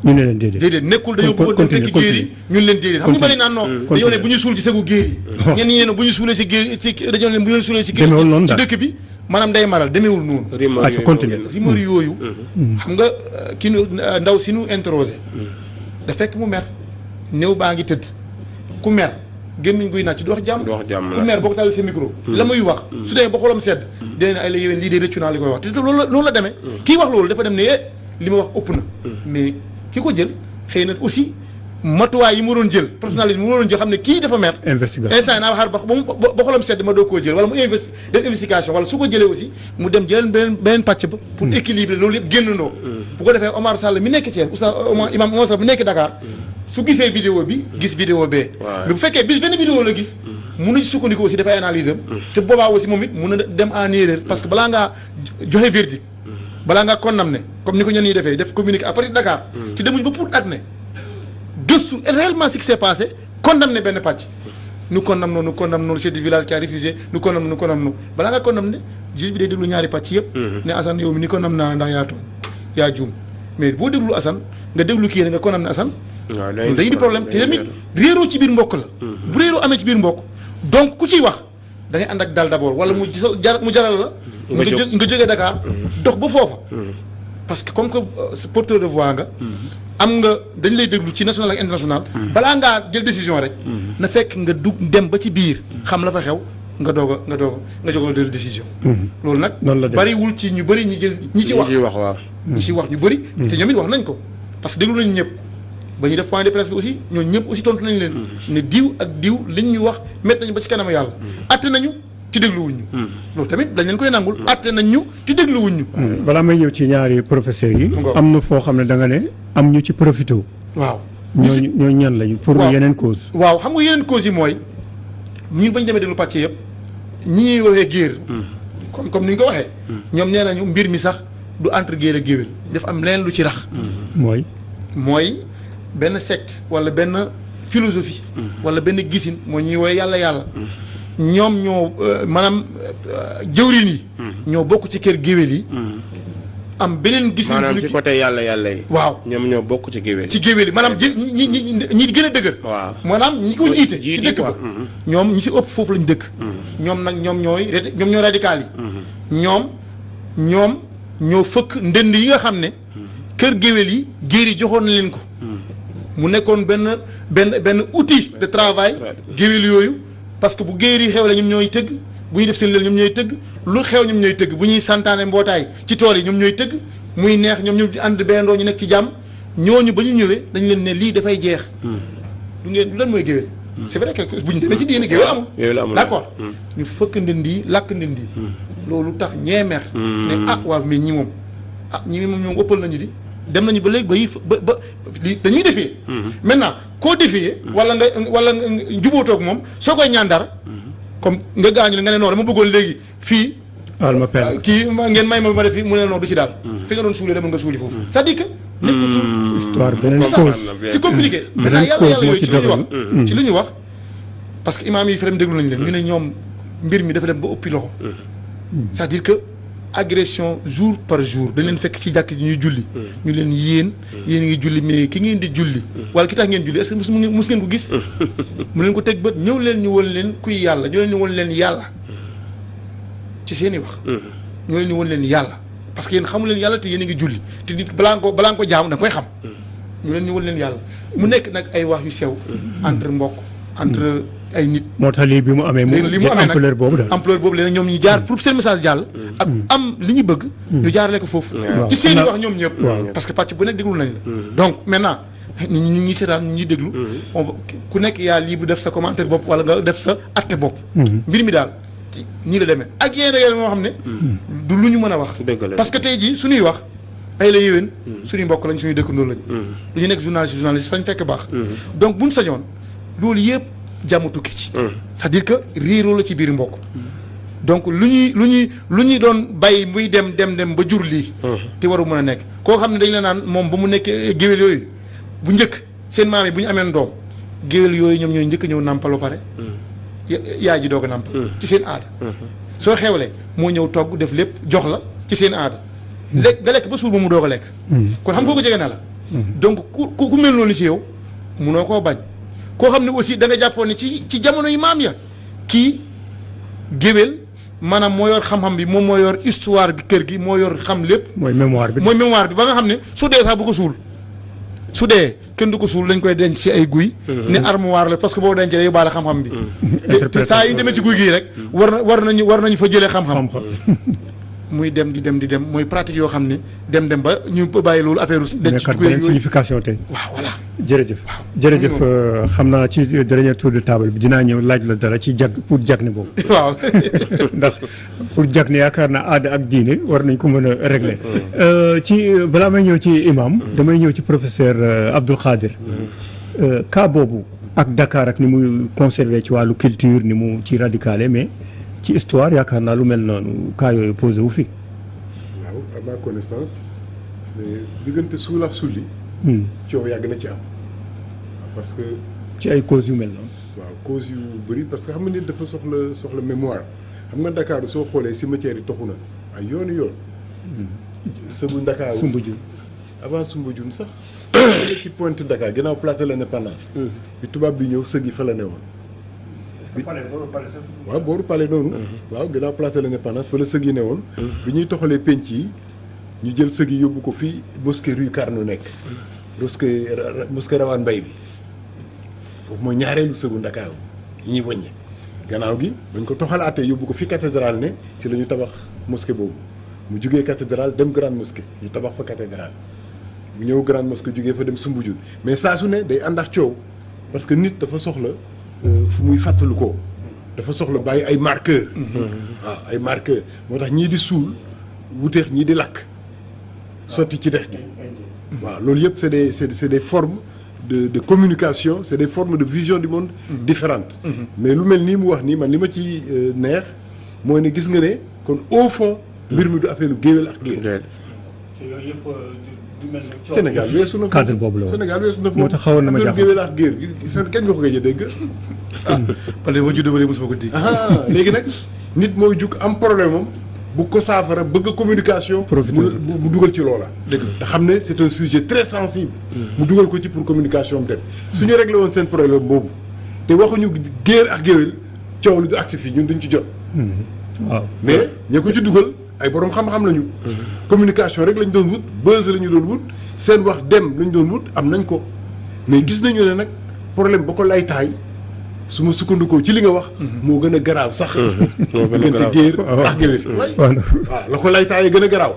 ñu ne leen déedéet nekkul dañoo bëgg dem fekk géer yi ñun leen déedéet xam ñu bari naan non dañoo ne bu ñu suul ci sëgu géer yi ñenn ñi ne bu ñu suulee ci géer ci dañoo ne bu ñu suulee ci géer ci dëkk bi maanaam day maral demeewul noonu rumeur yooyu xam nga ki nu ndaw si nu interrogé da fekk mu mer néew baa ngi tëdd ku mer gémmiñ guy nàcc du wax jàmm ku mer boo ko tàllee sa micro la muy wax su demee ba xolam sedd dina ne ay la yéwén lii de rëccu naa li koy wax te loolu la demee kii wax loolu dafa dem ne li ma wax ëpp na mais ki ko jël xëy na aussi matuwaay yi mu doon jël personnalité yi mu doon jël xam ne kii dafa mer instant naa xaar ba xolam sedd ma doo koo jël wala mu def investigation wala su ko jëlee aussi mu dem jëleen beneen pàcc ba pour équilibrer loolu yëpp génnandoo bu ko defee Omar Sall mi nekk Thiès oustaz imam Omar Sall mi nekk Dakar su gisee vidéo bi gis vidéo bee mais bu fekkee bis benn vidéo la gis mun na ci sukkandiku aussi dafay analyse am te boobaa aussi moom it mun na dem en erreur parce que balaa ngaa joxe verdict balaa ngaa condamné comme ni ko ñenn ñi defee def communiqué à partir de Dakar ci demuñ ba pour at ne gëstu réellement ce qui s'est passé condamné benn pàcc nous condamnons le chef du village qui a refusé nous condamnons balaa ngaa condamné juge bi day déglu ñaari pàcc yëpp ne Assane yow mi ni condamné naa ndax yaa tooñ yaa juum mais boo déglu Assane nga déglu kii nga condamné Assane dañuy di problème te tamit réeroo ci biir mbokk la bu réeroo amee ci biir mbokk donc ku ciy wax da ngay ànd ak dal d'abord wala mu jaral la nga jógee Dakar dox ba foofa parce que comme que porteur de voix nga am nga dañ lay déglu ci national ak international balaa ngaa jël décision rek na fekk nga dem ba ci biir xam la fa xew nga doog a jël décision loolu nag bariwul ci ñu bëri ñi ci wax ñu bëri te ñoom it wax nañ ko parce que déglu nañ ñëpp ba ñu def point de presse bi aussi ñooñu ñëpp aussi tontu nañu leen. ne diw ak diw liñ ñu wax métti nañu ba ci kanam yàlla. atte nañu ci dégluwuñ ñu. loolu tamit dañ leen koy nangul. atte nañ ñu ci dégluwuñ ñu. balaa may ñëw ci ñaari professeurs yi. am na foo xam ne da nga ne am ñu ci profité. waaw ñooñu ñan lañu. pour yeneen cause. waaw xam nga yeneen cause yi mooy ñun bañ demee déglu pàcc yëpp ñi ñuy woowee géer. comme ni ñu ko waxee. ñoom nee nañu mbir mi sax du entre géer ak géwél daf am leneen lu ci rax. mooy benn secte wala benn philosophie. wala benn gisin moo ñuy woowee yàlla. ñoom ñoo maanaam jëwriñ yi. ñoo bokk ci kër géwél yi. am beneen gis. maanaam ci côté yàlla yi. waaw ñoom ñoo bokk ci géwél yi. ci géwél yi maanaam ñi gën a dëgër. waaw maanaam ñi ko jiite ci dëkk ba. ñoom ñi si ëpp foofu lañu dëkk. ñoom nag ñoom ñooy radical yi. ñoom ñoo fëkk ndënd yi nga xam ne. kër géwél yi géer yi joxoon na leen ko. mu nekkoon benn outil de travail. géwél yooyu. parce que bu géer yi xew la ñoom ñooy tëgg bu ñuy def seen lël ñoom ñooy tëgg lu xew ñoom ñooy tëgg bu ñuy santaane mbootaay ci tool yi ñoom ñooy tëgg muy neex ñoom ñu ànd bendoo ñu nekk ci jàmm ñooñu ba ñu ñëwee dañu leen ne lii dafay jeex. du ngeen lan mooy géwél. c'est vrai que bu ñu demee ci diine géwél amul. d'accord ñu fëkk ndënd yi làkk ndënd yi. loolu tax ñeemer. ne waaw mais ñi moom ñi moom ñoom ëppal nañu di dem nañu ba léegi ba lii dañuy defee. maintenant koo defee. wala nga jubóotoog moom soo koy ñaan dara. comme nga gaañu nga ne non dama bëggoon léegi fii. kii ngeen may ma def fii mu ne non du ci daal. fi nga doon suulee demal nga suuli foofu. c'est-à-dire que. histoire beneen cause c'est compliqué. maintenant yàlla yooyu ci lu ñuy wax parce que imaam yi fi dem déglu nañu leen ñu ne ñoom mbir mi dafa dem ba ëppi loxo. c'est-à-dire que. agression jour par jour dañ leen fekk ci jàkk ji ñuy julli. ñu leen yéen ngi julli mais ki ngeen di julli. wala ki tax ngeen julli est-ce que mus ngeen ko gis. mu leen ko teg bët ñëw leen ñu won leen kuy yàlla ñëw leen ñu won leen yàlla ci seen i wax. ñëw leen ñu won leen yàlla parce que yéen xamu leen yàlla te yéen a ngi julli te nit balaa nga ko jaamu da nga koy xam. ñu leen ñu won leen yàlla mu nekk nag ay wax yu sew. entre mbokk entre. ay nit moo tax lii bi mu amee ampleur boobu daal ampleur boobu léegi ñoom ñu jaar pour seen message jàll ak am li ñu bëgg ñu jaarale ko foofu ci seen i wax ñoom ñëpp parce que pàcc bu nekk déglu nañ la donc maintenant nit ñi ñu ngi seetaan ñu ñuy déglu ku nekk yaa libre def sa commentaire bopp wala nga def sa atte bopp mbir mi daal ñii la demee ak yeneen moo xam ne du lu ñu mën a wax parce que tey jii suñuy wax ay la yéwén suñuy mbokk lañ suñuy dëkkandoo lañ lu ñu nekk journaliste fañ fekk baax donc buñ sañoon loolu yëpp jàmm tukki ci c'est-à-dire que réeroo la ci biir mbokk donc lu ñuy doon bàyyi muy dem ba jur lii te waru mën a nekk koo xam ne dañ la naan moom ba mu nekkee géwél yooyu bu njëkk seen maam yi bu ñu ameen doom géwél yooyu ñoom ñooy njëkk ñëw nàmpal ba pare yaay ji doog a nàmpal ci seen aada soo xewlee moo ñëw togg def lépp jox la ci seen aada lekk nga lekk ba suur ba mu doog a lekk kon xam nga ko jege na la donc ku mel noonu ci yow munoo koo bañ koo xam ne aussi da nga jàppoon ne ci jamono yi maam ya kii géwél maanaam moo yor xam-xam bi moom moo yor histoire bi kër gi moo yor xam lépp. mooy mémoire bi ba nga xam ne su dee sax bu ko suul su dee kenn du ko suul dañ koy denc ci ay guy. ne armoire la parce que boo dencee day yóbbaale xam-xam bi. te saa yu demee ci guy gii rek. war nañu fa jëlee xam-xam. muy dem di dem mooy pratique yoo xam ne dem ba ñu bàyyi loolu affaire denc ci guy yooyu signification tey. waaw voilà. jërëjëf xam naa ci dernier tour de table bi dinaa ñëw laaj la dara ci pour jagne boobu. waaw ndax pour jagne yaakaar naa aada ak diine war nañ ko mën a régler. balaa may ñëw ci imam damay ñëw ci professeur Abdoul Khadir. cas boobu ak Dakar ak ni muy conservé ci wàllu culture ni mu ci radicale mais ci histoire yaakaar naa lu mel noonu cas yooyu posé wu fi. waaw à ma connaissance diggante suul ak sulli. coow yàgg na ci am parce que. ci ay causes yu mel noonu. waaw causes yu bëri parce que xam nga nit dafa soxla mémoire xam nga Dakar soo xoolee cimetière yi toxu na ay yoon. sëgu Dakar Soumbédioune avant Soumbédioune sax. ci Pointe Dakar ginnaaw place de l'Indépendance. bi tubaab bi ñëw sëg yi fa la newoon. waaw booru palais noonu. waaw ginnaaw place de l'Indépendance fa la sëg yi newoon. bi ñuy toxalee penc yi. ñu jël sëg yi yóbbu ko fii mosquée rue Carnot nekk mosquée Rawaan Mbay bi foofu mooy ñaareelu sëgu Ndakaaru yi ñuy wàññi gannaaw gi bañ ko toxalaatee yóbbu ko fi cathédrale ne ci la ñu tabax mosquée boobu mu jugee cathédrale dem grande mosquée ñu tabax fa cathédrale mu ñëw Grande Mosquée jógee fa dem Soumbédioune mais saa su ne day ànd ak coow parce que nit dafa soxla fu muy fàttalu ko dafa soxla bàyyi ay marqueur waaw ay marqueur moo tax ñii di suul wuteex ñii di lakk sotti ci dex gi waaw loolu yëpp c'est des formes de communication c'est des formes de vision du monde différentes mais lu mel nii mu wax nii man li ma ci neex mooy ne gis nga ne kon au fond mbir mi du affaire lu géwél ak géer Sénégal weesu na cadre boobu la woon Sénégal weesu na moo tax xawoon na ma jaaxal géwél ak géer kañ nga ko gëj a dégg parce que ma juddoo ba léegi mosuma ko dégg. léegi nag nit mooy jug am problème am bu ko saafara bëgg a communication mu dugal ci loola dëgg te xam ne c'est un sujet très sensible mu dugal ko ci pour communication am dem suñu réglé woon seen problème boobu te waxuñu géer ak géwél coow lu du agsi fii ñun duñ ci jot waaw mais ña ko ci dugal ay borom xam-xam lañu communication rek lañ doon wut buzz la ñu doon wut seen wax dem lañ doon wut am nañ ko mais gis nañu ne nag problème ba ko lay taay su ma sukkandikoo ci li nga wax moo gën a garaaw sax diggante géer ak géwél waaw la ko lay taayee gën a garaaw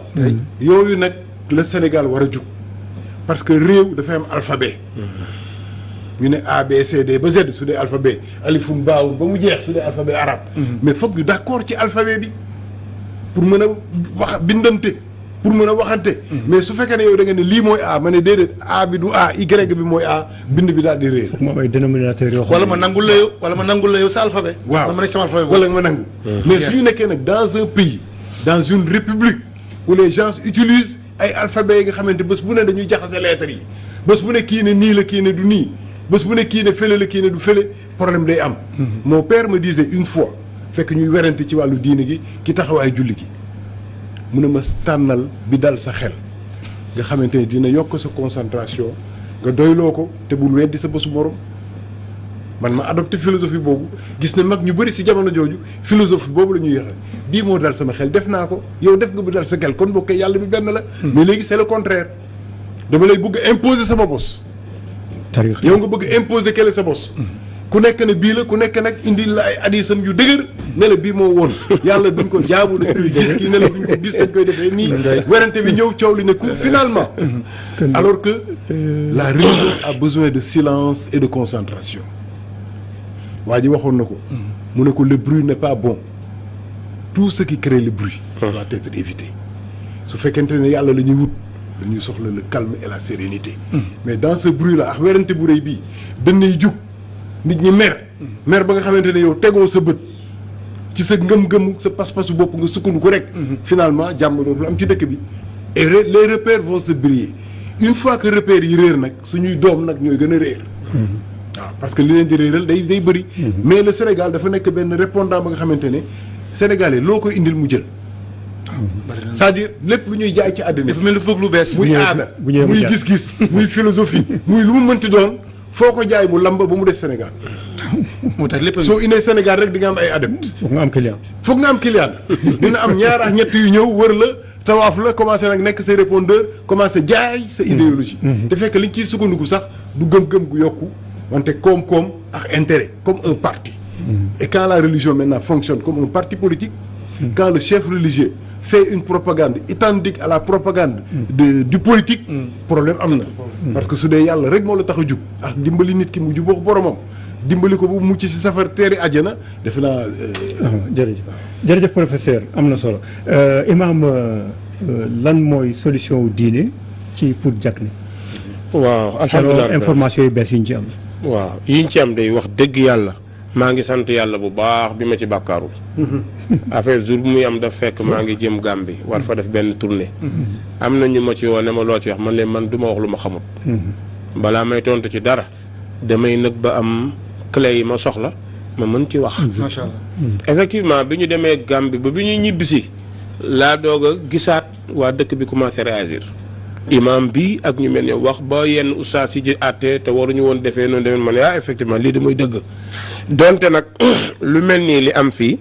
yooyu nag la Sénégal war a jug parce que réew dafay am alphabet ñu ne A B C D ba Z su dee alphabet alifum baawum ba mu jeex su dee alphabet arabe mais foog ñu d'accord ci alphabet bi pour mën a wax bindante pour mën a waxante mais su fekkee ne yow da nga ne lii mooy A ma ne déedéet A bi du A Y bi mooy A bind bi daal di réer foog moom ay dénominateur yoo xam wala ma nangul la yow sa alphabet. waaw ma ne sama alphabet wala ma nangu mais suñu nekkee nag dans un pays dans une république où les gens utilisent ay alphabet yi nga xamante bés bu ne dañuy jaxase lettres yi bés bu ne kii ne nii la kii ne du nii bés bu ne kii ne fële la kii ne du fële problème day am mon père me disait une fois fekk ñuy werante ci wàllu diine gi ki taxawaay julli gi mu ne ma tànnal bi dal sa xel nga xamante ne dina yokk sa concentration nga doyloo ko te bul weddi sa bésu morom man ma adopté philosophie boobu gis ne mag ñu bëri si jamono jooju philosophie boobu la ñuy yoxe bii moo dal sama xel def naa ko yow def nga bu dal sa xel kon bokkee yàlla bi benn la mais léegi c'est le contraire dama lay bëgg imposer sama bos tarix yow nga bëgg imposer kele sa bos ku nekk ne bii la ku nekk nag indi la ay hadisam yu dëgër ne la bii moo woon yàlla duñ ko jaamu dañ koy gis kii ne la duñ ko gis dañ koy defee nii werante bi ñëw coow li ne ku finalement alors que la religion a besoin de silence et de concentration waa ji waxoon na ko mu ne ko le bruit n'est pas bon tout ce qui crée le bruit doit être évité su fekkente ne yàlla la ñuy wut dañuy soxla le calme et la sérénité mais dans ce bruit là ak werante bu rëy bii dañuy jug nit ñi mer ba nga xamante ne yow tegoo sa bët ci sa ngëm-ngëm sa pas-pasu bopp nga sukkandiku rek finalement jàmm dootul am ci dëkk bi et les repères vont se briller une fois que repères yi réer nag suñuy doom nag ñooy gën a réer waaw parce que li leen di réeral day bëri mais le Sénégal dafa nekk benn répondant ba nga xamante ne Sénégalais loo koy indil mu jël c'est-à-dire lépp lu ñuy jaay ci àddina dafa mel ni bëgg lu bees. muy aada muy gis-gis muy philosophie muy lu mu mënti doon foo ko jaay mu lamba ba mu des Sénégal moo tax lépp soo indee Sénégal rek di nga am ay adepte foog nga am client foog nga am client dina am ñaar ak ñett yu ñëw wër la tawaaf la commencé nag nekk say répondeur commencé jaay sa idéologie te fekk liñ ciy sukkandiku sax du gëm-gëm gu yokku wante koom-koom ak intérêt comme un parti et quand la religion maintenant fonctionne comme un parti politique quand le chef religieux fait une propagande identique à la propagande du politique problème am na parce que su dee yàlla rek moo la tax a jug ak dimbali nit ki mu jubóo boromam dimbali ko bu mucc ci safar teeri àjjana defe naa jërëjëf professeur am na solo imam lan mooy solution wu diine ci pour jak ni waaw alhamdulilah information yu bees yi ñu ci am waaw yi ñu ci am day wax dëgg yàlla maa ngi sant yàlla bu baax bi ma ci bàkkaarul affaire jour bu muy am daf fekk maa ngi jëm Gambie war fa def benn tournée am na ñu ma ci woo ne ma loo ci wax man leen man du ma wax lu ma xamut balaa may tontu ci dara damay nëg ba am clé yi ma soxla ma mën ci wax macha allah effectivement bi ñu demee Gambie ba bi ñuy ñibbisi laa doog a gisaat waa dëkk bi commencé réagir imam bi ak ñu mel ne wax ba yenn ustaas yi ji àtte te waruñu woon defee noonu demee man yaa effectivement lii de mooy dëgg donte nag lu mel nii li am fii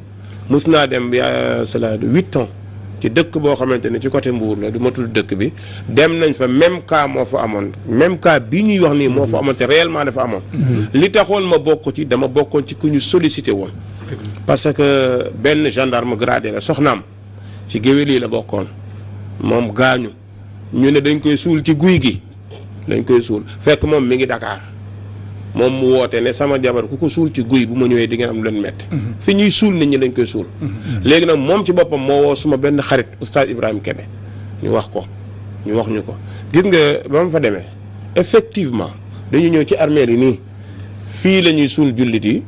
mus naa dem yaa cela de 8 ans ci dëkk boo xamante ne ci côté Mbour la du ma tudd dëkk bi dem nañ fa même cas moo fa amoon même cas bi ñuy wax nii moo fa amoon te réellement dafa amoon li taxoon ma bokk ci dama bokkoon ci ku ñu sollicité woon parce que benn gendarme gradé la soxnaam ci géwél yi la bokkoon moom gaañu ñu ne dañ koy suul ci guy gi dañ koy suul fekk moom mi ngi Dakar moom mu woote ne sama jabar ku ko suul ci guy bu ma ñëwee di ngeen am lu leen metti fi ñuy suul nit ñi dañ koy suul léegi nag moom ci boppam moo woo suma benn xarit oustaz Ibrahima Kébé ñu wax ko ñu wax ñu ko gis nga ba ma fa demee effectivement dañu ñëw ci armée yi nii fii la ñuy suul jullit yi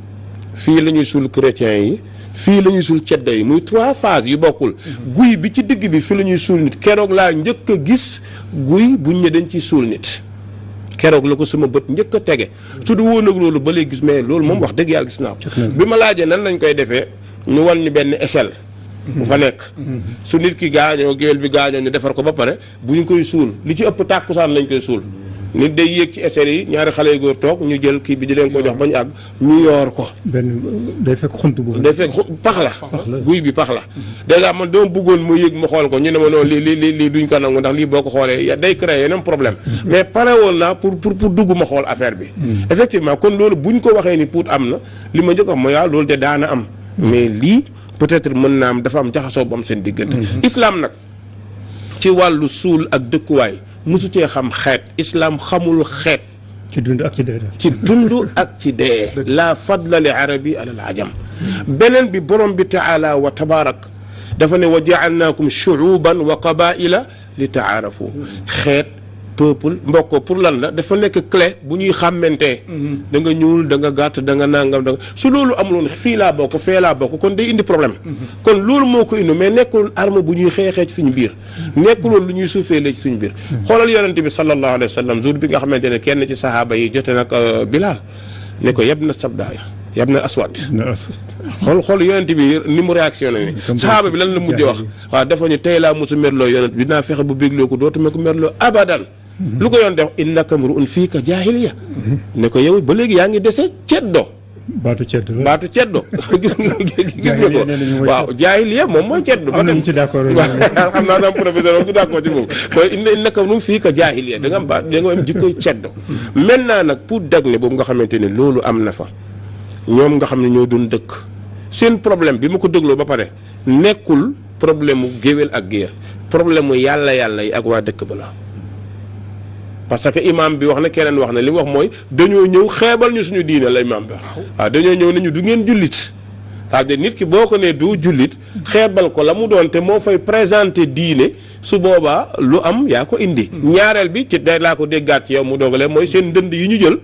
fii la ñuy suul chrétiens yi fii la ñuy suul ceddo yi muy 3 phases yu bokkul guy bi ci digg bi fii la ñuy suul nit keroog laa njëkk a gis guy buñ ne dañ ciy suul nit keroog la ko sama bët njëkk a tege su du woon ak loolu ba léegi gis mais loolu moom wax dëgg yàlla gis naa ko bi ma laajee nan lañ koy defee ñu wan ñu benn échelle bu fa nekk su nit ki gaañoo géwél bi gaañoo ñu defar ko ba pare bu ñu koy suul li ci ëpp tàkkusaan lañ koy suul nit day yéeg ci échelle yi ñaari xale yu góor toog ñu jël kii bi di leen ko jox ba ñu àgg ñu yoor ko benn day fekk xunt bu day fekk pax la guy bi pax la dèjà man dama bëggoon ma yéeg ma xool ko ñu ne ma noonu lii duñ ko nangu ndax lii boo ko xoolee day créer yeneen problème mais pare woon naa pour dugg ma xool affaire bi effectivement kon loolu buñ ko waxee ni Pout am na li ma njëkk wax mooy waaw loolu de daana am mais lii peut-être mën naa am dafa am jaxasoo bu am seen diggante islam nag ci wàllu suul ak dëkkuwaay musu cee xam xeet islam xamul xeet ci dund ak ci dee ci dund ak ci dee la fadla li arabi ala al ajam beneen bi borom bi taala wa tabarak dafa ne wa jaalnaakum shuuban wa qabaila li taarafu xeet peuple mbokk pour lan la dafa nekk clé bu ñuy xàmmantee da nga ñuul da nga gàtt da nga nangam da nga su loolu amuloon fii laa bokk fee laa bokk kon day indi problème kon loolu moo ko indi mais nekkul arme bu ñuy xeexee ci suñu biir nekkuloon lu ñuy suufeelee ci suñu biir xoolal yonente bi sallallahu alayhi wa sallam jour bi nga xamante ne kenn ci sahaaba yi jote nag Bilal ne ko yab na sabdaaya yab na aswad xool yonent bi ni mu réactionné ni sahaaba bi lan la mujj wax waaw dafa ñu tey laa mosu merloo yonent bi dinaa fexe bu bégloo ko dootuma ko merloo abadan lu ko yoon def innaka mru'un fiika jaahiliya ne ko yow ba léegi yaa ngi dese ceddo baatu ceddo gis nga ko waaw jaahiliya moom mooy ceddo ba dem ci d'accord xam naa sam professeur du d'accord ci moom mooy innaka mru'un fiika jaahiliya da nga am baat da nga am jikkoy ceddo maintenant nag pour dag ne boobu nga xamante ne loolu am na fa ñoom nga xam ne ñoo doon dëkk seen problème bi ma ko dégloo ba pare nekkul problème mu géwél ak géer problème mu yàlla yi ak waa dëkk ba la parce que imam bi wax na keneen wax na li mu wax mooy dañoo ñëw xeebal ñu suñu diine la imam bi wax waaw dañoo ñëw ne ñu du ngeen jullit c'est-à-dire nit ki boo ko nee du jullit xeebal ko la mu doon te moo fay présenter diine su boobaa lu am yaa ko indi ñaareel bi ci day laa ko déggaat ci yow mu doogale mooy seen ndënd yi ñu jël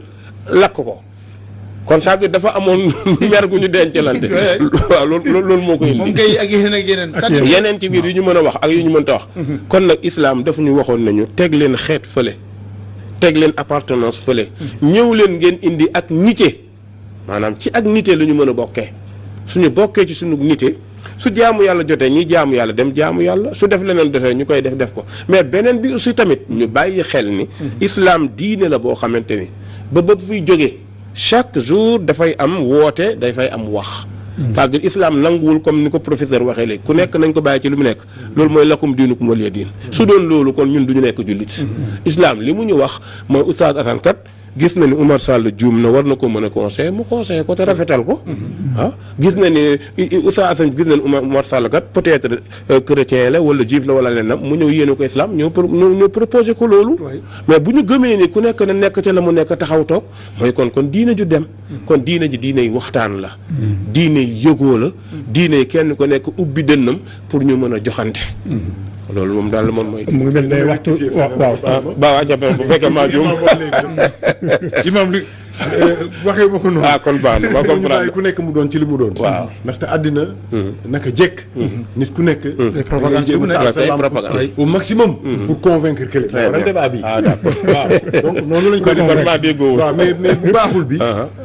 lakk ko kon c'est-à-dire dafa amoon mer gu ñu dencalante waaw loolu moo ko indi moom kay ak yeneen ci biir yu ñu mën a wax ak yu ñu mënta wax kon nag islam dafa ñu waxoon nañu teg leen xeet fële teg leen appartenance fële ñëw leen ngeen indi ak nité maanaam ci ak nité la ñu mën a bokkee suñu bokkee ci suñu nité su jaamu yàlla jotee ñi jaamu yàlla dem jaamu yàlla su def leneen defee ñu koy def ko mais beneen bi aussi tamit ñu bàyyi xel ni islam diine la boo xamante ni ba fiy jógee chaque jour dafay am woote dafay am wax c'est-à-dire islam nanguwul comme ni ko professeur waxee léegi ku nekk nañ ko bàyyi ci lu mu nekk loolu mooy lakum diinukum waliya diin su doon loolu kon ñun du ñu nekk jullit islam li mu ñu wax mooy oustaz Assane kat gis na ni Oumar Sall juum na war na ko mën a conseiller mu conseiller ko te rafetal ko gis na ni oustaz Assane gis na ni Oumar Sall kat peut-être chrétien la wala juif la wala leneen mu ñëw yéene ko islam ñëw proposé ko loolu mais bu ñu gëmee ni ku nekk na nekk ca la mu nekk taxaw toog mooy kon diine ju dem kon diine ji diine yi waxtaan la diine yi yëgoo la diine yi kenn ko nekk ubbi dënnam pour ñu mën a joxante loolu moom daal moom mooy. mu ngi mel ne waxtu waaw bu fekkee maa juum. imam li waxee ma ko noonu. kon baax na ma comprendre ku nekk mu doon ci li mu doon. waaw ndaxte àddina. naka jekk. nit ku nekk. ay propagande ci bu nekk au maximum. pour convaincre quelqu'un. très bien débat bi. d'accord waaw donc noonu lañ koy defee. waaw mais bu baaxul bi.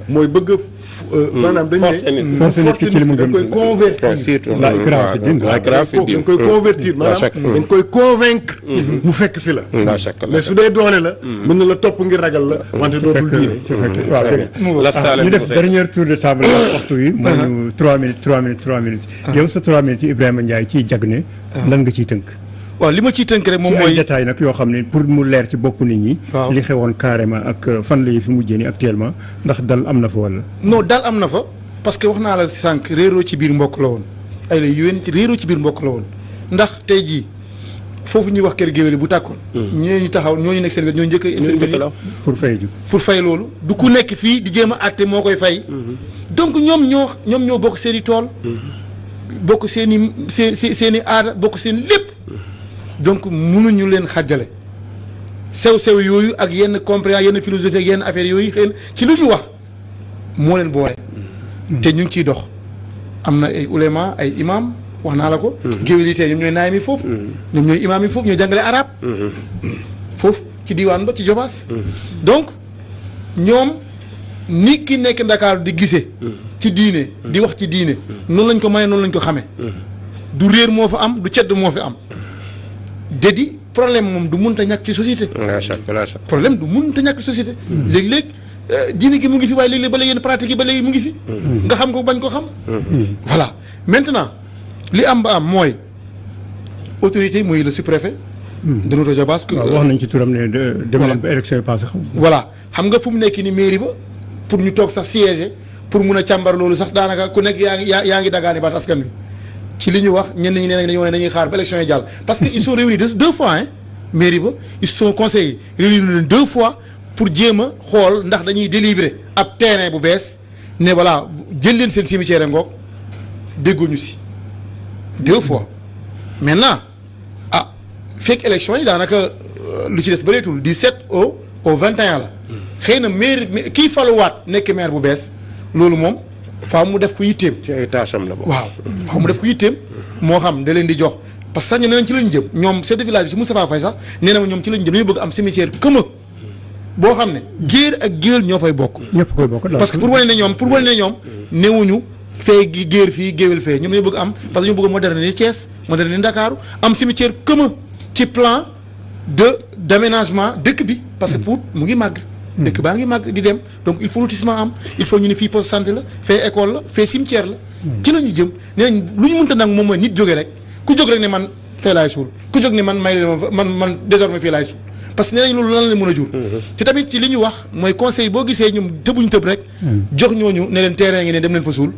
mooy bëgg a. maanaam dañ ne force nit ki ci li mu gëm dañ koy convertir. la ikraaha fi diin dañ koy convertir maanaam dañ koy convaincre. mu fekk si la. mais su dee doole la. mën na la topp ngir ragal la. wante dootul diine. waaw ñu def dernier tour de table waxtu wi. mooy 3 minutes. yow sa 3 minutes ci Ibrahima Ndiaye ciy jagne. lan nga ciy tënk. waaw li ma ciy tënk rek moom ci mooy ay détails nag yoo xam ne pour mu leer ci bopp nit ñi. waaw li xewoon carrément ak fan la yi fi mujjee nii actuellement ndax dal am na fa wala. non dal am na fa parce que wax naa la sànq réeroo ci biir mbokk la woon ay la yéen réeroo ci biir mbokk la woon ndax tey jii foofu ñuy wax kër géwél bu tàkkoon. ñeneen ñu taxaw ñooñu nekk seen wet ñoo njëkk a intervenir pour fay loolu. du ku nekk fii di jéem a àtte moo koy fay. donc ñoom ñoo bokk seen i tool. bokk seen i seen i aada bokk seen lépp. donc mënuñu leen xàjjale. sew yooyu ak yenn compréhension yenn philosophie ak yenn affaires yooyu xëy na ci lu ñu wax moo leen boole. te ñu ngi ciy dox. am na ay ulema ay imam wax naa la ko. géwél yi tey ñoom ñooy naay mi foofu. ñoom ñooy imaam yi foofu ñooy jàngale arab. foofu ci diwaan ba ci Jobaas. donc ñoom nit ki nekk Ndakaaru di gisee. ci diine di wax ci diine. noonu lañ ko mayee noonu lañ ko xamee. du réer moo fa am du cedd moo fi am. dédi problème moom du mënta ñàkk ci société. problème du mënta ñàkk ci société. léeg-léeg diine gi mu ngi fi waaye léeg-léeg ba léegi yenn pratique yi ba léegi mu ngi fi. nga xam ko bañ ko xam. voilà maintenant li am ba am mooy autorité muy le sous-préfet. de notre Jobaas. wax nañ ci turam ne dem leen ba élection yi passé xam. voilà xam nga fu mu nekk ni mairie ba pour ñu toog sax siège pour mun a càmbar loolu sax daanaka ku nekk yaa ngi dagaani baat askan wi. ci li ñu wax ñenn ñi nee nañ dañoo ne dañuy xaar ba élection yi jàll parce que ils sont réunis deux fois hein mairie ba ils sont conseillers réunis leen 2 fois pour jéem a xool ndax dañuy délibérer ab terrain bu bees ne voilà jël leen seen cimetière ngoog dégguñu si 2 fois maintenant ah fekk élection yi daanaka lu ci des bëreetul 17 au 21 la xëy na maire kii faluwaat nekk maire bu bees loolu moom faaw mu def ko yitteem. ci ay tâcham la bokk. waaw faaw mu def ko yitteem moo xam da leen di jox parce que sax ñu ne nañ ci lañ jëm ñoom chef de village bi si Moustapha Faye sax nee na ma ñoom ci lañ jëm dañu bëgg am cimetière commun boo xam ne géer ak géwél ñoo fay bokk. ñëpp koy bokk parce que pour wane ne ñoom newuñu fee gi géer fii géwél fee ñoom dañu bëgg am parce que ñu bëgg moderniser Thiès moderniser Ndakaaru am cimetière commun ci plan d'aménagement dëkk bi parce que Pout mu ngi màgg. dëkk baa ngi màgg di dem donc il faut lotissement am il faut ñu ne fii poste santé la fee école la fee cimetière la. ci la ñu jëm nee nañ lu ñu mënta nag moom mooy nit jóge rek ku jóg rek ne man fee laay suul ku jóg ne man may man désormais fii laay suul parce que nee nañ loolu lan la mën a jur. te tamit ci li ñu wax mooy conseil boo gisee ñoom tëbuñu tëb rek. jox ñooñu ne leen terrain ngi ne dem leen fa suul.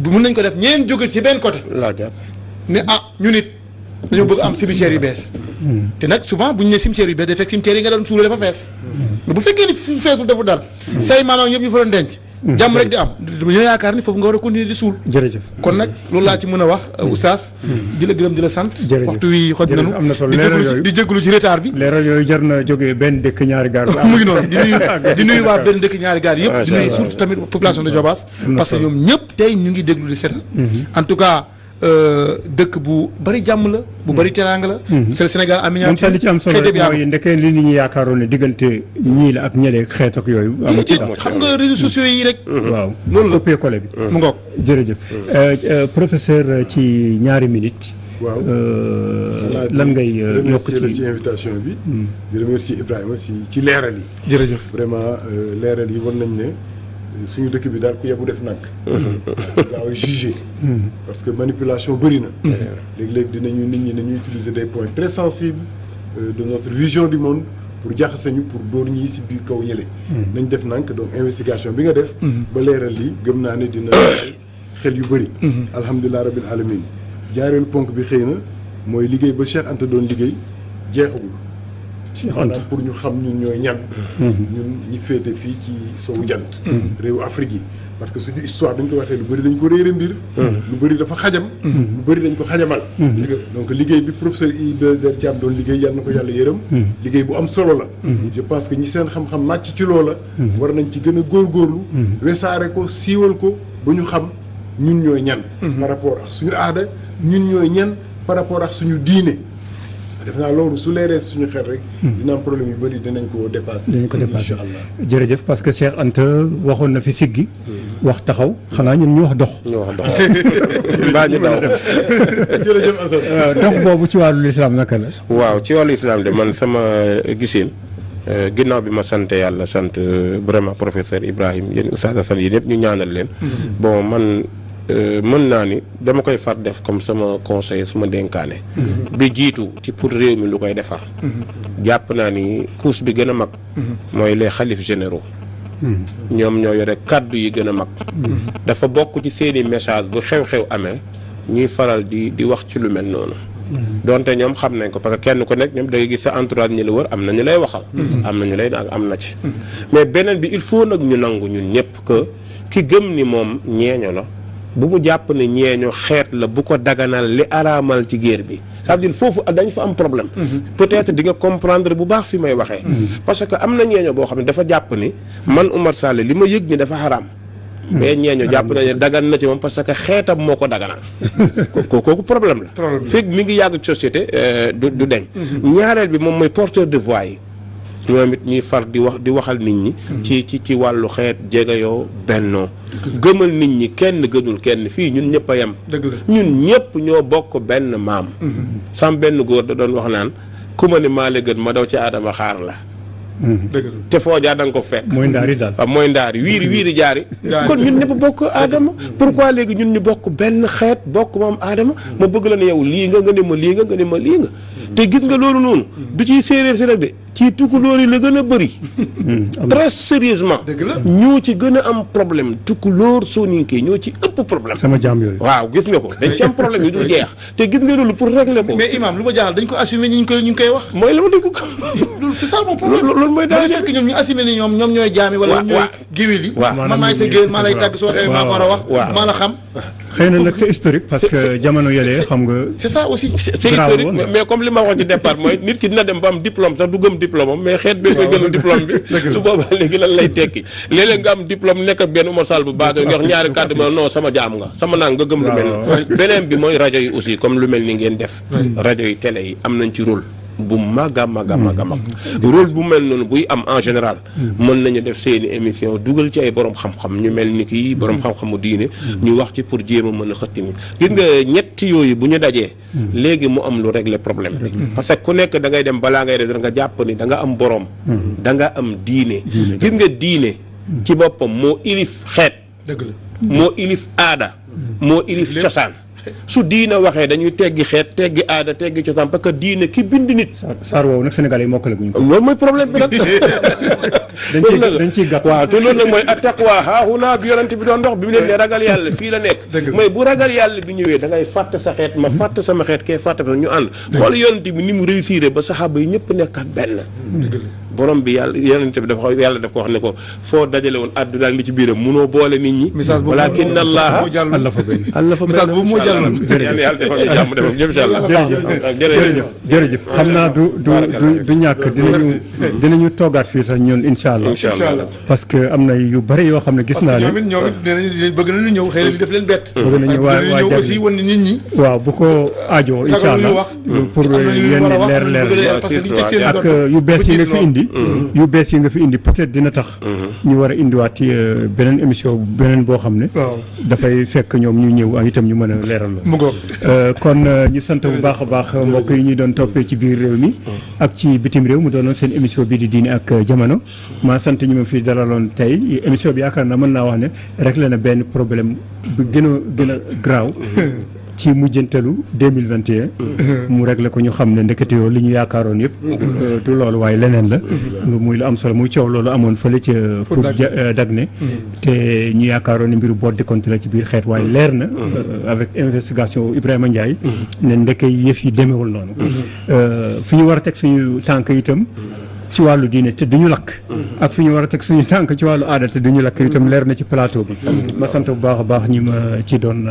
mën nañ ko def ñeneen jóge ci benn côté. ne ñu nit dañoo bëgg am cimetière yu bees. te nag souvent bu ñu nee cimetière yu bees day fekk cimetière yi nga doon suulee dafa fees. mais bu fekkee ni feesul defu dara. say maamaam yëpp ñu fa doon denc. jàmm rek di am ñoo yaakaar ni foofu nga war a continuer di suul. jërëjëf kon nag loolu laa ci mën a wax oustaz. di la gërëm di la sant. waxtu wi xoj nañu am na solo leeral yooyu di jégalu ci retard bi. leeral yooyu jar na jógee benn dëkk ñaari gaar. mu ngi noonu di nuyu waa benn dëkk ñaari gaar yëpp. di nuyu surtout tamit population de Jobaas. parce que ñoom ñëpp tey ñu ngi déglu di seetal. en tout cas dëkk bu bari jàmm la bu bari teraanga la. c'est le Sénégal am moom sax li ci am solo rek mooy ndekee li nit ñi yaakaaroon ne diggante ñii la ak ñële xeet ak yooyu. amu ci xam nga réseaux sociaux yi rek. waaw loolu la copier coller bi. mu ngoog jërëjëf professeur ci ñaari minutes. waaw lan ngay yokk ci invitation bi. di remercier Ibrahima ci leeral yi. jërëjëf vraiment leeral yi war nañ ne. suñu dëkk bi daal ku yebu def nànk gaaw a jugé parce que manipulation bëri na léegi-léegi dinañu nit ñi nañuy utiliser des points très sensibles de notre vision du monde pour jaxasañu pour dóor ñi si biir kaw ñële nañ def nànk donc investigation bi nga def ba leeral lii gëm naa ne dina xel yu bëri alhamdulilah rabbil alamin jaareelu ponk bi xëy na mooy liggéey ba Cheikh Anta doon liggéey jeexagul maanaam pour ñu xam ñun ñooy ñan ñun ñi féete fii ci sowu jant réewu Afrique yi parce que suñu histoire dañ ko waxee lu bëri dañ ko réere mbir lu bëri dafa xajam lu bëri dañ ko xajamal donc liggéey bi professeur Iba Der Thiam doon liggéey yàlla na ko yàlla yërëm liggéey bu am solo la je pense que ñi seen xam-xam màcc ci loola war nañ ci gën a góorgóorlu wesaare ko siiwal ko ba ñu xam ñun ñooy ñan par rapport ak suñu aada ñun ñooy ñan par rapport ak suñu diine def naa loolu su leeree suñu xel rek. dina am problème yu bëri dinañ ko dépassé. dinañ ko dépassé incha allah. jërëjëf parce que Cheikh Anta waxoon na fi siggi. wax taxaw xanaa ñun ñu wax dox. ñu wax dox mbaa ñu daw. jërëjëf Assane. dox boobu ci wàllu lislaam naka la. waaw ci wàllu islam de man sama gisin ginnaaw bi ma sant yàlla sant vraiment professeur Ibrahim yéen Oustaz Assane yi ñëpp ñu ñaanal leen. bon man. mën naa ni dama koy far def comme sama conseil suma dénkaane bi jiitu ci pour réew mi lu koy defar jàpp naa ni couche bi gën a mag mooy les xalif généraux ñoom ñoo yore kàddu yi gën a mag dafa bokk ci seeni message bu xew-xew amee ñuy faral di wax ci lu mel noonu donte ñoom xam nañ ko parce que kenn ku nekk ñoom da ngay gis sa entourage ñi la wër am na ñu lay waxal am na ñu lay am na ci mais beneen bi il faut nag ñu nangu ñun ñëpp que ki gëm ni moom ñeeño la bu mu jàpp ne ñeeño xeet la bu ko daganal li araamal ci guerre bi ça veut dire foofu dañ fa am problème peut-être di nga comprendre bu baax fi may waxee parce que am na ñeeño boo xam ne dafa jàpp ni man Oumar Sall li ma yëg ni dafa xaraam mais ñeeño jàpp na ne dagan na ci moom parce que xeetam moo ko daganal kooku problème la fekk mi ngi yàgg société du deñ ñaareel bi moom mooy porteur de voix yi ñoom it ñuy far di waxal nit ñi ci wàllu xeet jegeyoo bennoo gëmal nit ñi kenn gënul kenn fii ñun ñëpp a yem ñun ñëpp ñoo bokk benn maam sam benn góor da doon wax naan ku ma ne maa la gën ma daw ci aadama xaar la te foo jaar da nga ko fekk mooy ndaari daal waaw mooy ndaari wiiri jaari kon ñun ñëpp bokk aadama pourquoi léegi ñun ñu bokk benn xeet bokk moom aadama ma bëgg la ne yow lii nga ne ma lii nga ne ma lii nga te gis nga loolu noonu du ciy séeréer si rek de ci tukulóor yi la gën a bëri très sérieusement ñoo ci gën a am problème tukulóor soninke ñoo ci ëpp problème sama jaam yooyu waaw gis nga ko dañ ci am problème yu dul jeex te gis nga loolu pour régler ko mais imam lu ma jaaxal dañ ko assumer ñu ngi koy wax mooy la ma dégg ko c'est ça mon problème loolu mooy daal fekk ñoom ñu assumer ni ñoom ñooy jaami wala ñoom ñooy géwél yi man maay sa géwél maa lay tàgg soo xewee maa war a wax maa la xam xëy na nag c'est historique parce que jamono yële xam nga c'est ça aussi c'est historique mais comme li ma wax ci départ mooy nit ki dina dem ba am diplôme sax du gëm diplôme am mais xeet bi koy gënal diplôme bi su boobaa léegi lan lay tekki léeg-léeg nga am diplôme nekk ak benn Oumar Sall bu baax nga wax ñaari kàddu ma non sama jaam nga sama naan nga gëm lu mel ni beneen bi mooy rajo yi aussi comme lu mel ni ngeen def rajo yi télé yi am nañ ci rôle bu mag a mag rôle bu mel noonu buy am en général mën nañu def seeni émission dugal ci ay borom xam-xam ñu mel ni kii borom xam-xamu diine ñu wax ci pour jéem a mën a xëtti ni gis nga ñetti yooyu bu ñu dajee léegi mu am lu régler problème parce que ku nekk da ngay dem balaa ngay def da nga jàpp ni da nga am borom da nga am diine gis nga diine ci boppam moo ilif xeet dëgg la moo ilif aada moo ilif cosaan su diine waxee dañuy teggi xeet teggi aada teggi cosaan parce que diine ki bind nit. saar woowu nag Sénégalais yi mokkale guñ ko. loolu mooy problème bi nag. dañ ciy gàtt waaw te loolu nag mooy attaqwa haahuna bi yonent bi doon dox bi mu leen ne ragal yàlla fii la nekk. mooy bu ragal yàlla bi ñëwee da ngay fàtte sa xeet ma fàtte sama xeet kee fàtte ñu ànd. xool yonent bi ni mu réussir ba saxaaba yi ñëpp nekkat benn. borom bi yàlla yonent bi dafa yàlla daf ko wax ne ko foo dajale woon àdduna ak li ci biiram munoo boole nit ñi. walakin Allah message boobu moo jàll yàlla defal ñu jàmm defal ñëpp incha allah. jërëjëf xam naa du ñàkk dinañu toogaat fii sax ñun incha allah. parce que am na yu bari yoo xam ne gis naa ne. parce que ñoom it dinañ bëgg nañu ñëw xëy na li def leen bett. bëgg nañu ñëw aussi wan nit ñi. waaw bu ko aajoo incha allah pour yenn leer ak yu bees yi nga fi indi. yu bees yi nga fi indi peut-être dina tax. ñu war a indiwaat ci beneen émission beneen boo xam ne. dafay fekk ñoom ñu ñëw ak itam ñu mën a leeral la. kon ñu sant bu baax a baax mbokk yi ñu doon toppee ci biir réew mi ak ci bitim réew mu doonoon seen émission bii di diine ak jamono maa sant ñu ma fi dalaloon tey émission bi yaakaar naa mën naa wax ne réglé na benn problème bu gën a graaw ci mujjantalu 2021 mu réglé ko ñu xam ne ndekete yoo li ñu yaakaaroon yëpp du loolu waaye leneen la muy lu am solo muy coow loolu amoon fële ca pour Dagné te ñu yaakaaroon ne mbiru boot di compte la ci biir xeet waaye leer na avec investigation Ibrahima Ndiaye ne ndeke yëf yi demeewul noonu fi ñu war a teg suñu tànk itam ci wàllu diine te duñu lakk ak fi ñu war a teg suñu tànk ci wàllu aada te duñu lakk itam leer na ci plateau bi ma sant bu baax a baax ñi ma ci doon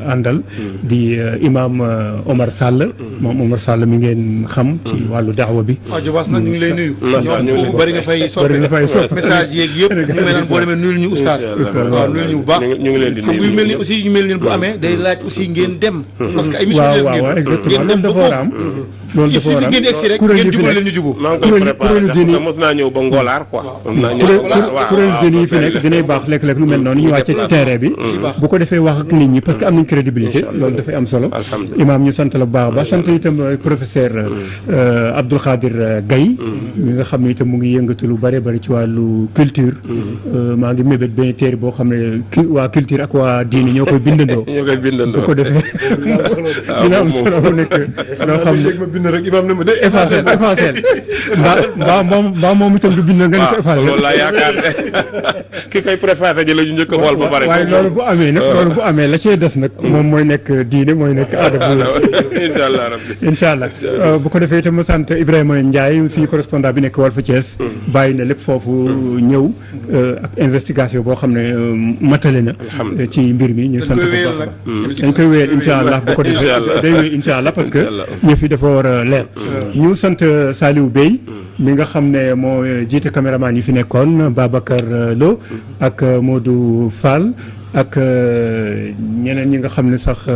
àndal di imam Omar Sall moom Omar Sall mi ngeen xam ci wàllu daawa bi Jobaas nag ñu ngi lay nuyu ñoom foofu bëri nga fay soppe message yeeg yëpp ñu ngi naan boo demee nuyul ñu oustaz waaw nuyul ñu bu baax ñu ngi leen di nuyu yu mel ni aussi ñu mel ni bu amee day laaj aussi ngeen dem parce que émission ngeen dem ba foofu loolu dafa war a ngeen egsi rek ngeen jubal leen ñu jubu kuréelu diine yi mos naa ñëw ba Ngolaar quoi. kuréelu diine yi fi nekk dinay baax léeg-léeg lu mel noonu ñu wàcce ci terrain bi bu ko defee wax ak nit ñi parce que am nañ crédibilité loolu dafay am solo imaam ñu sant la bu baax a baax sant itam professeur Abdoul Khadir Gaye mi nga xam ne itam mu ngi yëngatu lu bëree bëri ci wàllu culture maa ngi mébét benn téere boo xam ne waa culture ak waa diine ñoo koy bindandoo bu ko defee dina am solo mu nekk loo xam ne bind rek imaam ne ma de effacé mbaa moom itam du bind nga ne ko effacé. loolu laa yaakaar ne ki koy préfacé ji la ñu njëkk a xool ba pare. waaye loolu bu amee nag loolu bu amee la cee des nag. moom mooy nekk diine mooy nekk aada bu. incha allah rabbi incha allah bu ko defee itam ma sant Ibrahima Ndiaye suñu correspondant bi nekk Walf Thiès. bàyyi na lépp foofu ñëw ak investigation boo xam ne matale na. ci mbir mi ñu sant ko baax dañ koy wéyal incha allah bu ko defee day wéy incha allah parce que yëf yi dafa war a leer. ñu sant Saliou Bey mi nga xam ne moo jiite caméraman yi fi nekkoon Babacar Lo ak Modou Fall ak ñeneen ñi nga xam ne sax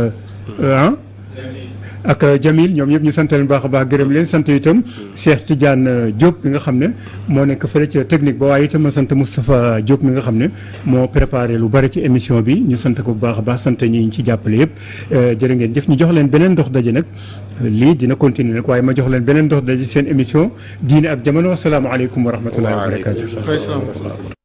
ak Jamil ñoom ñëpp ñu sant leen baax a baax gërëm leen sant itam Cheikh Tidiane Diop mi nga xam ne moo nekk fële ca technique ba waaye itam ma sant Moustapha Diop mi nga xam ne moo préparé lu bari ci émission bi ñu sant ko bu baax a baax sant ñi ñu ci jàppale yëpp jërë ngeen jëf ñu jox leen beneen dox daje nag lii dina continuer nag waaye ma jox leen beneen dox daje seen émission diine ak jamono asalaamaaleykum wa rahmatullahi wa barakatu.